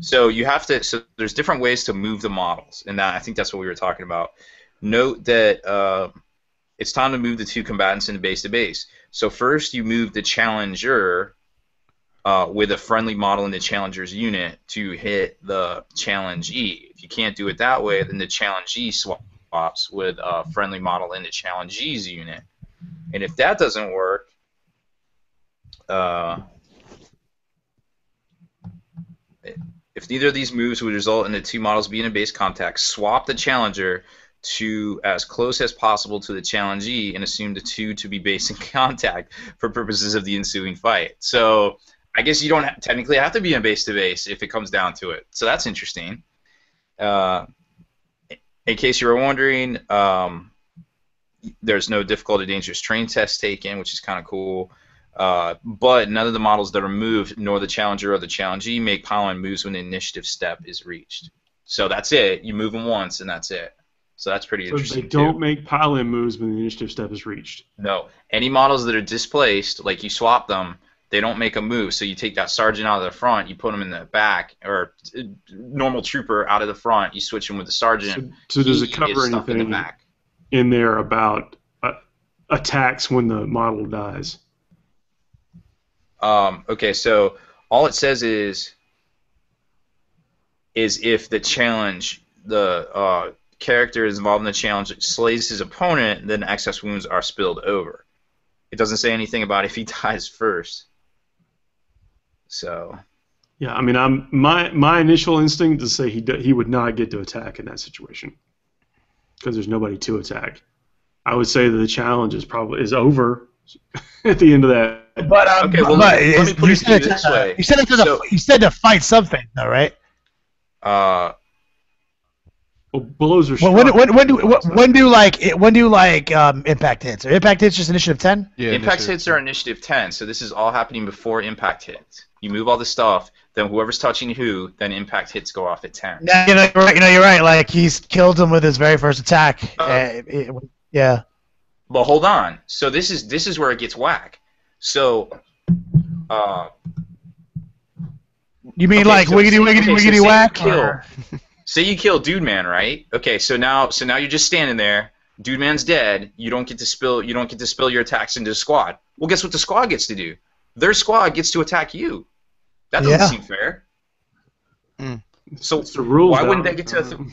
so you have to. So there's different ways to move the models, and I think that's what we were talking about. Note that it's time to move the two combatants into base to base. So first you move the challenger with a friendly model in the challenger's unit to hit the challengee. If you can't do it that way, then the challengee swaps with a friendly model in the challengee's unit. And if that doesn't work, if neither of these moves would result in the two models being in base contact, swap the challenger to as close as possible to the challengee and assume the two to be base in contact for purposes of the ensuing fight. So I guess you don't technically have to be in base to base if it comes down to it. So that's interesting. In case you were wondering, there's no difficult or dangerous terrain test taken, which is kind of cool. But none of the models that are moved, nor the challenger or the challengee, make pile-on moves when the initiative step is reached. So that's it. You move them once, and that's it. So that's pretty interesting. They don't make pile-in moves when the initiative step is reached. No. Any models that are displaced, like you swap them, they don't make a move. So you take that sergeant out of the front, you put him in the back, or normal trooper out of the front, you switch him with the sergeant. So does it He is cover stuck in the anything back. in there about attacks when the model dies? Okay, so all it says is if the challenge, the character is involved in the challenge slays his opponent, then excess wounds are spilled over. It doesn't say anything about if he dies first. So. Yeah, I mean, my initial instinct is to say he would not get to attack in that situation because there's nobody to attack. I would say that the challenge is over at the end of that. But okay, well, let me put it to you this way. You said to fight something, though, right? Well, blows are Well, when do impact hits? Are impact hits just initiative 10? Yeah, Impact hits are initiative 10, so this is all happening before impact hits. You move all the stuff, then whoever's touching who, then impact hits go off at 10. Yeah, you're right. Like he's killed him with his very first attack. Yeah. But hold on. So this is where it gets whack. So, you mean okay, like so wiggity say whack? you kill- Say you kill Dude Man, right? Okay, so now you're just standing there. Dude Man's dead. You don't get to spill your attacks into the squad. Well, guess what the squad gets to do? Their squad gets to attack you. That doesn't seem fair. Mm. So It's the rules. why wouldn't they get to?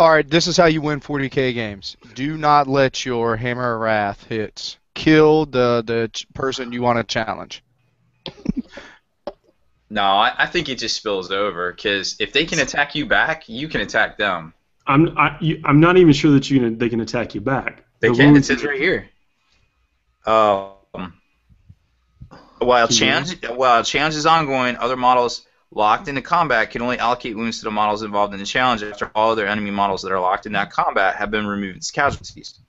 All right, this is how you win 40K games. Do not let your Hammer of Wrath hits kill the person you want to challenge. No, I think it just spills over because if they can attack you back, you can attack them. I'm not even sure that they can attack you back. They The can. It rules- says right here. While challenge is ongoing, other models locked into combat can only allocate wounds to the models involved in the challenge after all other enemy models that are locked in that combat have been removed as casualties.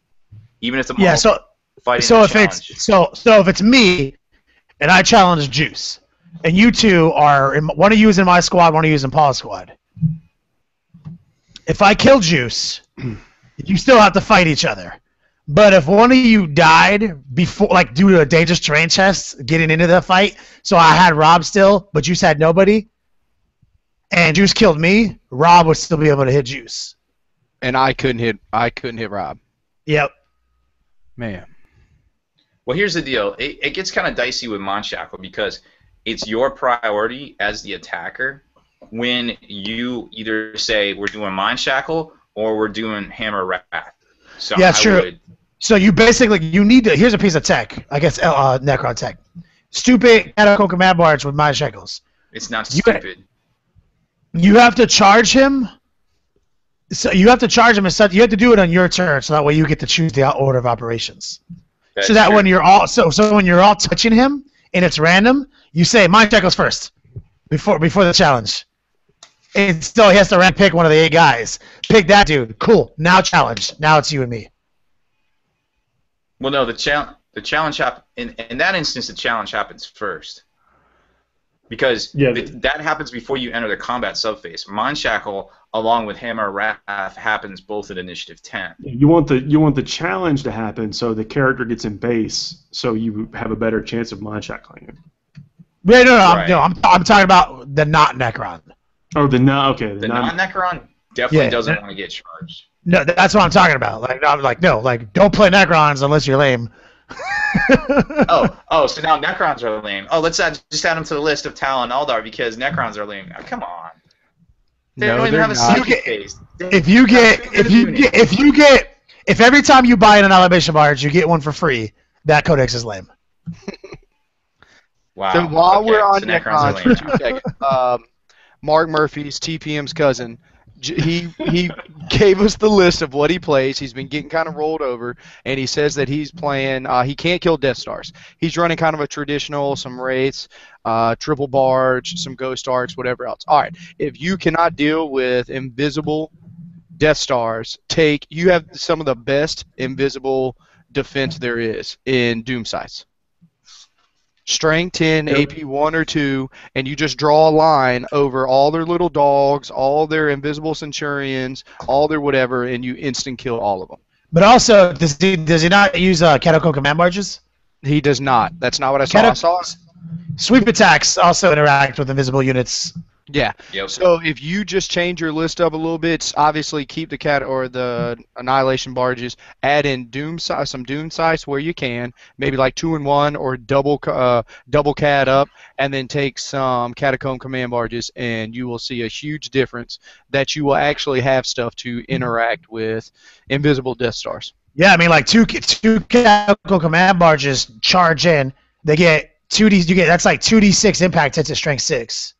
Even if the model fighting the challenge. If it's me and I challenge Juice, and you two are one of you is in my squad, one of you is in Paul's squad. If I kill Juice, you still have to fight each other. But if one of you died before, like due to a dangerous terrain chest getting into the fight, so I had Rob still, but Juice had nobody, and Juice killed me, Rob would still be able to hit Juice. And I couldn't hit Rob. Yep. Man. Well, here's the deal. It gets kind of dicey with Mind Shackle because it's your priority as the attacker when you either say we're doing Mind Shackle or we're doing Hammer Wrath. So yeah, true. So you basically need to. Here's a piece of tech. I guess Necron tech. Stupid Catacomb Command Barge with Mind Shackles. It's not stupid. You have to charge him. So you have to charge him and such. You have to do it on your turn, so that way you get to choose the order of operations. That's so that true. When you're all when you're all touching him and it's random, you say Mind Shackles first before the challenge. And still, he has to pick one of the 8 guys. Pick that dude. Cool. Now challenge. Now it's you and me. Well, no, the challenge in that instance, the challenge happens first. Because that happens before you enter the combat subphase. Mind Shackle, along with Hammer Wrath, happens both at Initiative 10. You want the challenge to happen so the character gets in base, so you have a better chance of Mind Shackling him. Yeah, no, I'm talking about the not Necron. Oh, the non-Necron definitely doesn't want to get charged. No, that's what I'm talking about. Don't play Necrons unless you're lame. So now Necrons are lame. Oh, let's just add them to the list of Tal and Aldar because Necrons are lame. Oh, come on. They don't even have a psychic phase. If every time you buy an elevation barge, you get one for free, that codex is lame. Wow. So while we're on Necrons for 2 seconds, Mark Murphy's TPM's cousin, he gave us the list of what he plays. He's been getting kind of rolled over, and he says that he's playing. He can't kill Death Stars. He's running kind of a traditional, some Wraiths, triple barge, some Ghost Arcs, whatever else. All right, if you cannot deal with invisible Death Stars, you have some of the best invisible defense there is in Doom Sights. Strength 10, AP 1 or 2, and you just draw a line over all their little dogs, all their invisible Centurions, all their whatever, and you instant kill all of them. But also, does he not use Catacomb Command Barges? He does not. That's not what I saw. Sweep attacks also interact with invisible units. Yeah. Yep. So if you just change your list up a little bit, obviously keep the the Annihilation Barges, add in some Doom Sights where you can, maybe like 2-in-1 or double Cat up, and then take some Catacomb Command Barges, and you will see a huge difference that you will actually have stuff to interact with invisible Death Stars. Yeah, I mean like two Catacomb Command Barges charge in, they get 2D. That's like 2d6 impact hits at strength 6.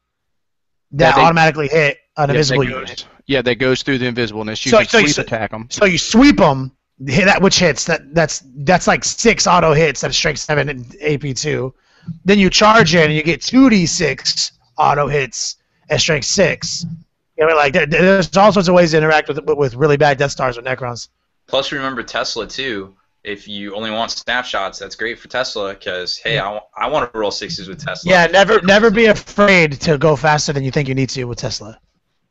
That automatically hit an invisible unit. Yeah, that goes through the invisibleness. You can sweep attack them. So you sweep them, hit that which hits. That's like 6 auto hits at strength 7 and AP 2. Then you charge in and you get 2d6 auto hits at strength 6. You know, like there's all sorts of ways to interact with really bad Death Stars with Necrons. Plus, remember Tesla too. If you only want snapshots, that's great for Tesla because, hey, I want to roll 6s with Tesla. Yeah, never be afraid to go faster than you think you need to with Tesla.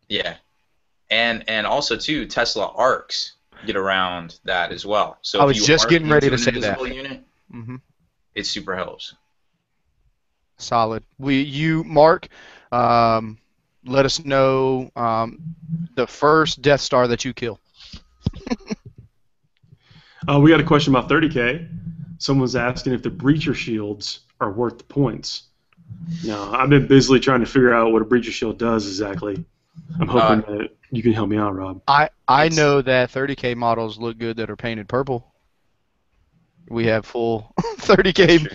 Yeah, and also too, Tesla arcs get around that as well. So I was just getting ready to say that. Unit, it super helps. Solid. Mark, let us know the first Death Star that you kill. We got a question about 30K. Someone's asking if the breacher shields are worth the points. Now, I've been busily trying to figure out what a breacher shield does exactly. I'm hoping that you can help me out, Rob. I know that 30K models look good that are painted purple. We have full 30K.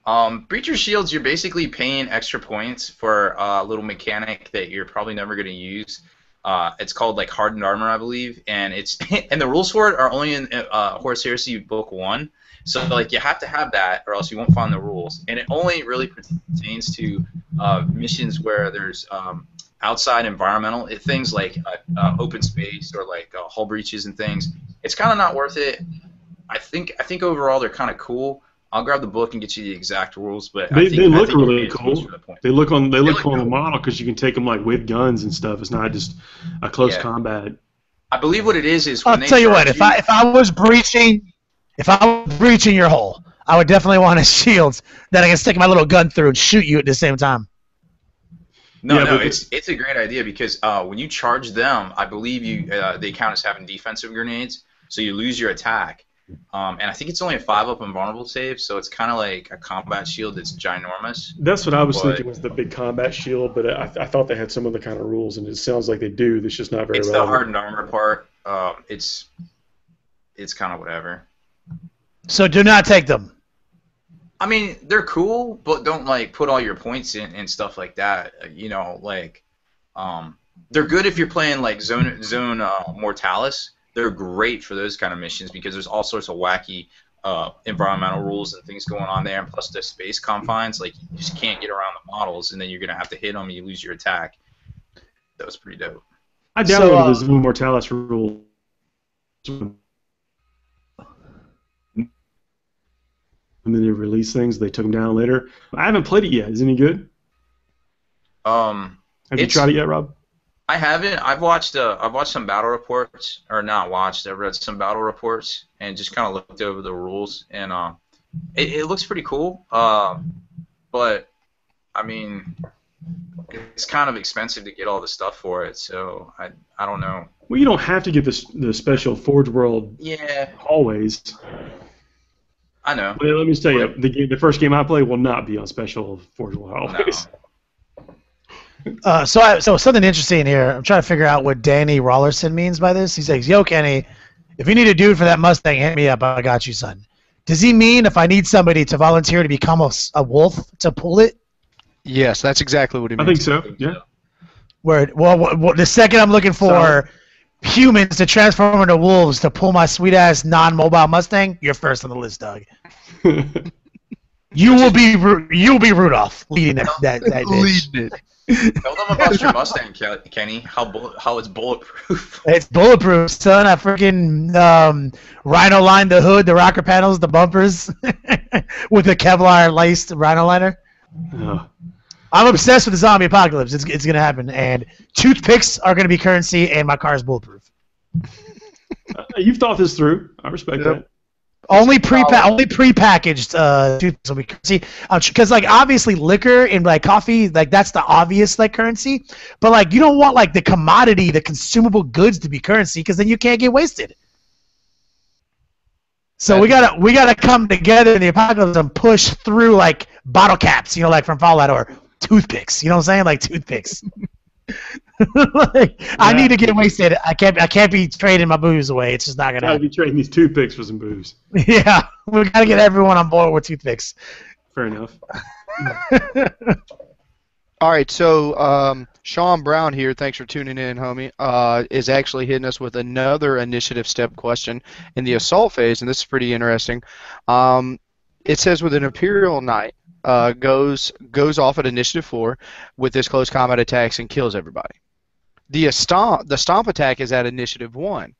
Breacher shields, you're basically paying extra points for a little mechanic that you're probably never going to use. It's called like hardened armor, I believe, and and the rules for it are only in Horus Heresy Book 1. So like you have to have that, or else you won't find the rules. And it only really pertains to missions where there's outside environmental things like open space or like hull breaches and things. It's kind of not worth it. I think overall they're kind of cool. I'll grab the book and get you the exact rules, but they look really cool. They look cool on the model because you can take them like with guns and stuff. It's not just a close combat. I believe what it is I'll tell you what. If I was breaching your hull, I would definitely want a shield that I can stick my little gun through and shoot you at the same time. No, it's a great idea because when you charge them, I believe they count as having defensive grenades, so you lose your attack. And I think it's only a 5-up invulnerable save, so it's kind of like a combat shield that's ginormous. That's what I was thinking was the big combat shield, but I thought they had some other kind of rules, and it sounds like they do. It's just not very relevant. It's the hardened armor part. It's kind of whatever. So do not take them. I mean, they're cool, but don't like put all your points in and stuff like that. You know, like they're good if you're playing like Zone Mortalis. They're great for those kind of missions because there's all sorts of wacky environmental rules and things going on there, and plus the space confines, like you just can't get around the models, and then you're gonna have to hit them and you lose your attack. That was pretty dope. I downloaded the Zone Mortalis rule. And then they release things. They took them down later. I haven't played it yet. Is it any good? Have you tried it yet, Rob? I haven't. I've watched some battle reports, or not watched. I've read some battle reports and just kind of looked over the rules, and it looks pretty cool. But I mean, it's kind of expensive to get all the stuff for it, so I don't know. Well, you don't have to get the special Forge World hallways. I know. Well, let me tell you, the first game I play will not be on special Forge World hallways. No. So something interesting here. I'm trying to figure out what Danny Rollerson means by this. He says, "Yo, Kenny, if you need a dude for that Mustang, hit me up. I got you, son." Does he mean if I need somebody to volunteer to become a wolf to pull it? Yes, that's exactly what he means. I think so. Yeah. Well, the second I'm looking for humans to transform into wolves to pull my sweet ass non-mobile Mustang, you're first on the list, Doug. You will be Rudolph leading that bitch. Leading it. Tell them about your Mustang, Kenny. How it's bulletproof. It's bulletproof, son. I freaking rhino lined the hood, the rocker panels, the bumpers with a Kevlar laced rhino liner. I'm obsessed with the zombie apocalypse. It's gonna happen, and toothpicks are gonna be currency, and my car is bulletproof. You've thought this through. I respect that. Only prepackaged toothpicks will be currency, because like obviously liquor and like coffee, like that's the obvious like currency, but like you don't want like the commodity, the consumable goods to be currency, because then you can't get wasted. So we gotta come together in the apocalypse and push through like bottle caps, you know, like from Fallout, or toothpicks. You know what I'm saying? Like toothpicks. I need to get wasted. I can't be trading my booze away. It's just not gonna happen. Gotta be trading these toothpicks for some booze. Yeah, we gotta get everyone on board with toothpicks. Fair enough. All right, so Sean Brown here, thanks for tuning in, homie, is actually hitting us with another initiative step question in the assault phase, and this is pretty interesting. It says with an Imperial Knight, goes off at initiative 4 with his close combat attacks and kills everybody. The stomp attack is at initiative 1.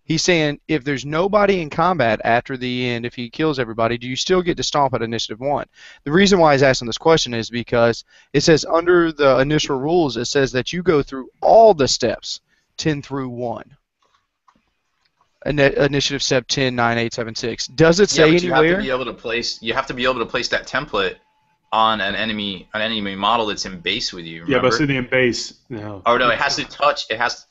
He's saying if there's nobody in combat after the end, if he kills everybody, do you still get to stomp at initiative 1? The reason why he's asking this question is because it says under the initial rules, it says that you go through all the steps 10 through 1. Initiative step 10, 9, 8, 7, 6. Does it say anywhere? You have to be able to place that template on an enemy model that's in base with you. Remember? Yeah, but sitting in base. No. Oh no, it has to touch. It has.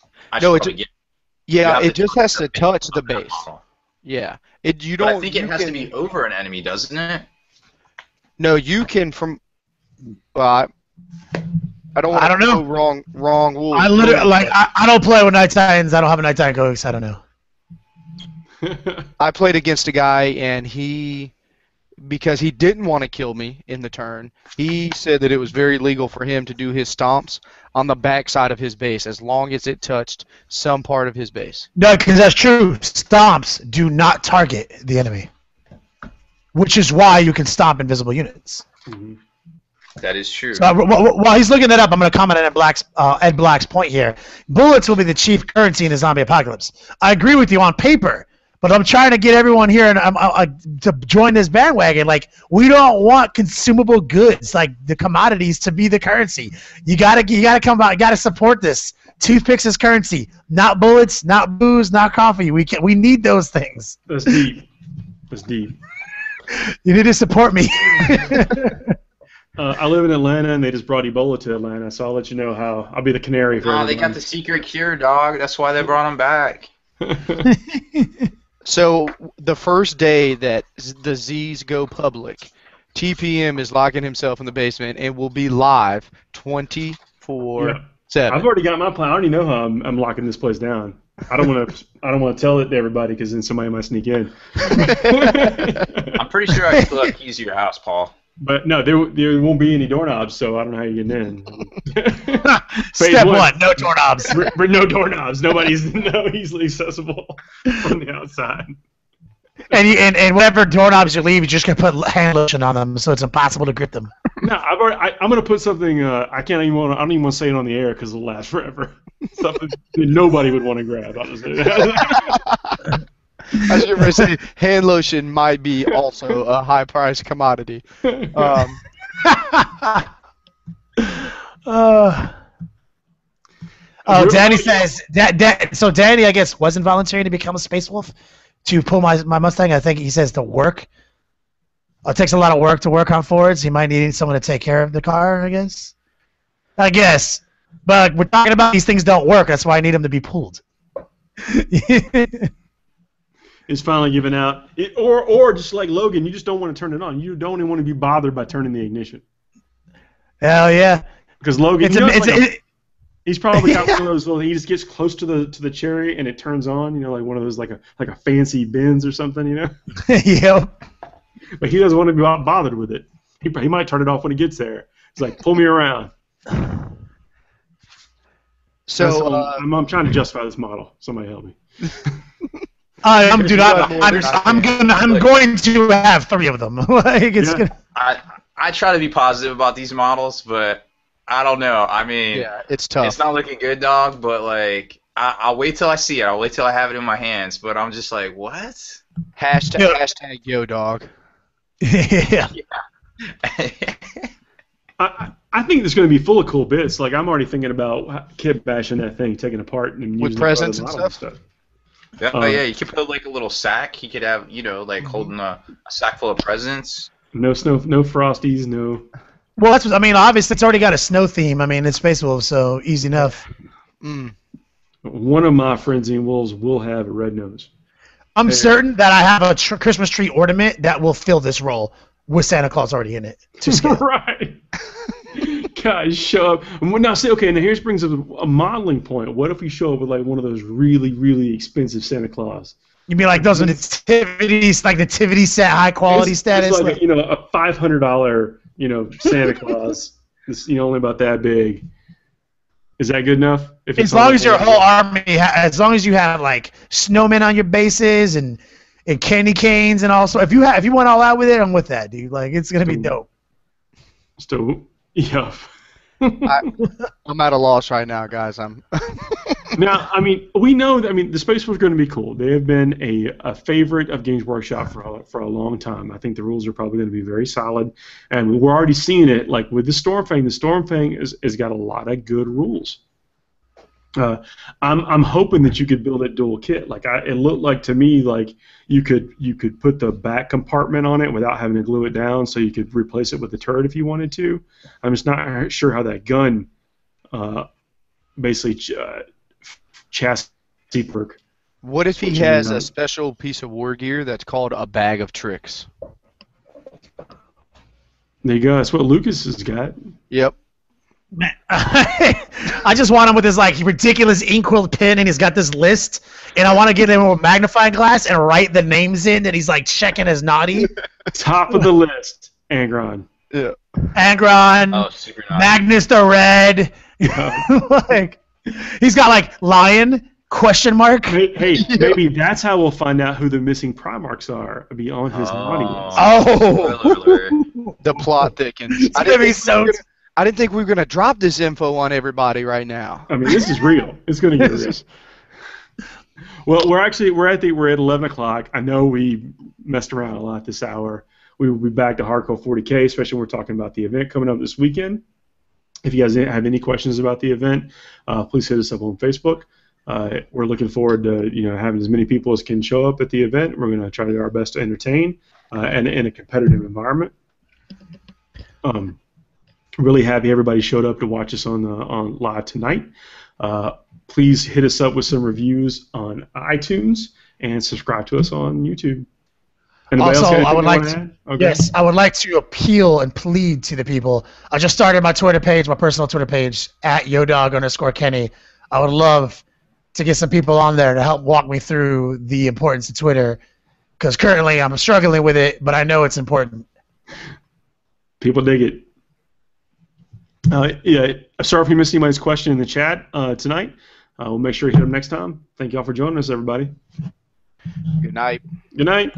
It just has to touch the base. Model. Yeah. I think it has to be over an enemy, doesn't it? No, you can from. I don't know. Wrong rules. I literally I don't play with Night Titans. I don't have a Night Titan codex. I don't know. I played against a guy, and because he didn't want to kill me in the turn, he said that it was very legal for him to do his stomps on the backside of his base as long as it touched some part of his base. No, because that's true. Stomps do not target the enemy. which is why you can stomp invisible units. Mm-hmm. That is true. So while he's looking that up, I'm going to comment on Ed Black's point here. Bullets will be the chief currency in the zombie apocalypse. I agree with you on paper, but I'm trying to get everyone here and to join this bandwagon. Like, we don't want consumable goods, like the commodities, to be the currency. You gotta come out. You gotta support this. Toothpicks is currency, not bullets, not booze, not coffee. We need those things. That's deep. That's deep. You need to support me. I live in Atlanta, and they just brought Ebola to Atlanta, so I'll let you know how. I'll be the canary for everyone. They got the secret cure, dog. That's why they brought him back. So the first day that the Z's go public, TPM is locking himself in the basement and will be live 24/7. I've already got my plan. I already know how I'm locking this place down. I don't want to tell it to everybody because then somebody might sneak in. I'm pretty sure I still have keys to your house, Paul. But no, there won't be any doorknobs, so I don't know how you're getting in. Step one, no doorknobs. No doorknobs. Nobody's easily accessible from the outside. And whatever doorknobs you leave, you just can put hand lotion on them, so it's impossible to grip them. No, I'm gonna put something. I don't even want to say it on the air because it'll last forever. Something that nobody would want to grab. I'll just say that. I was going to say, hand lotion might be also a high-priced commodity. Danny says so Danny, I guess, wasn't volunteering to become a space wolf to pull my Mustang. I think he says to work. It takes a lot of work to work on Fords. He might need someone to take care of the car, I guess. But we're talking about these things don't work. That's why I need them to be pulled. It's finally given out. Or just like Logan, you just don't want to turn it on. You don't even want to be bothered by turning the ignition. Hell yeah. Because Logan, he's probably got one of those little. He just gets close to the cherry and it turns on. Like one of those like a fancy Benz or something. Yep. But he doesn't want to be bothered with it. He might turn it off when he gets there. It's like, pull me around. So I'm trying to justify this model. Somebody help me. I'm going to have 3 of them. I try to be positive about these models, but I don't know. I mean, it's tough. It's not looking good, dog. But like, I'll wait till I see it. I'll wait till I have it in my hands. But I'm just like, what? Hashtag yo, dog. Yeah. I think it's going to be full of cool bits. Like, I'm already thinking about kit bashing that thing, taking it apart and with using presents and stuff. Yeah, you could put like a little sack. He could have, like holding a sack full of presents. No snow, no Frosties, no. Well, that's what I mean. Obviously, it's already got a snow theme. I mean, it's Space Wolves, so easy enough. One of my Frenzy Wolves will have a red nose. I'm certain that I have a Christmas tree ornament that will fill this role with Santa Claus already in it. Right. Guys, show up. Now, now here's brings up a modeling point. What if we show up with like one of those really, really expensive Santa Claus? You mean like those nativity set, high quality status? It's like a $500 Santa Claus. It's only about that big. Is that good enough? As long as your whole army, as long as you have like snowmen on your bases and candy canes and also if you went all out with it, I'm with that, dude. Like it's gonna be dope. So yeah. I'm at a loss right now, guys. Now, I mean, we know that. I mean, the Space Wolves are going to be cool. They have been a favorite of Games Workshop for a long time. I think the rules are probably going to be very solid, and we're already seeing it. Like with the Stormfang, has got a lot of good rules. I'm hoping that you could build a dual kit. Like it looked like to me like you could put the back compartment on it without having to glue it down, so you could replace it with the turret if you wanted to. I'm just not sure how that gun basically chassis perk. What if he has a special piece of war gear that's called a bag of tricks? There you go. That's what Lucas has got. Yep. Man, I just want him with his like ridiculous inkwell pen, and he's got this list, and I want to get him a magnifying glass and write the names in that he's like checking as naughty. Top of the list, Angron. Yeah. Angron. Super naughty. Magnus the Red. Yeah. Like he's got like Lion, Question mark? Hey, maybe that's how we'll find out who the missing Primarchs are. Be on his audience. Oh! The plot thickens. I didn't think we were gonna drop this info on everybody right now. I mean, this is real. It's gonna get real. Well, we're at 11 o'clock. I know we messed around a lot this hour. We will be back to Hardcore 40K, especially when we're talking about the event coming up this weekend. If you guys have any questions about the event, please hit us up on Facebook. We're looking forward to having as many people as can show up at the event. We're going to try to do our best to entertain and in a competitive environment. Really happy everybody showed up to watch us on live tonight. Please hit us up with some reviews on iTunes and subscribe to us on YouTube. Also, I would like to, yes, I would like to appeal and plead to the people. I just started my Twitter page, my personal Twitter page, at @YoDog_Kenny. I would love to get some people on there to help walk me through the importance of Twitter, because currently I'm struggling with it, but I know it's important. People dig it. Yeah, sorry if we missed anybody's question in the chat tonight. We'll make sure to hit them next time. Thank you all for joining us, everybody. Good night. Good night.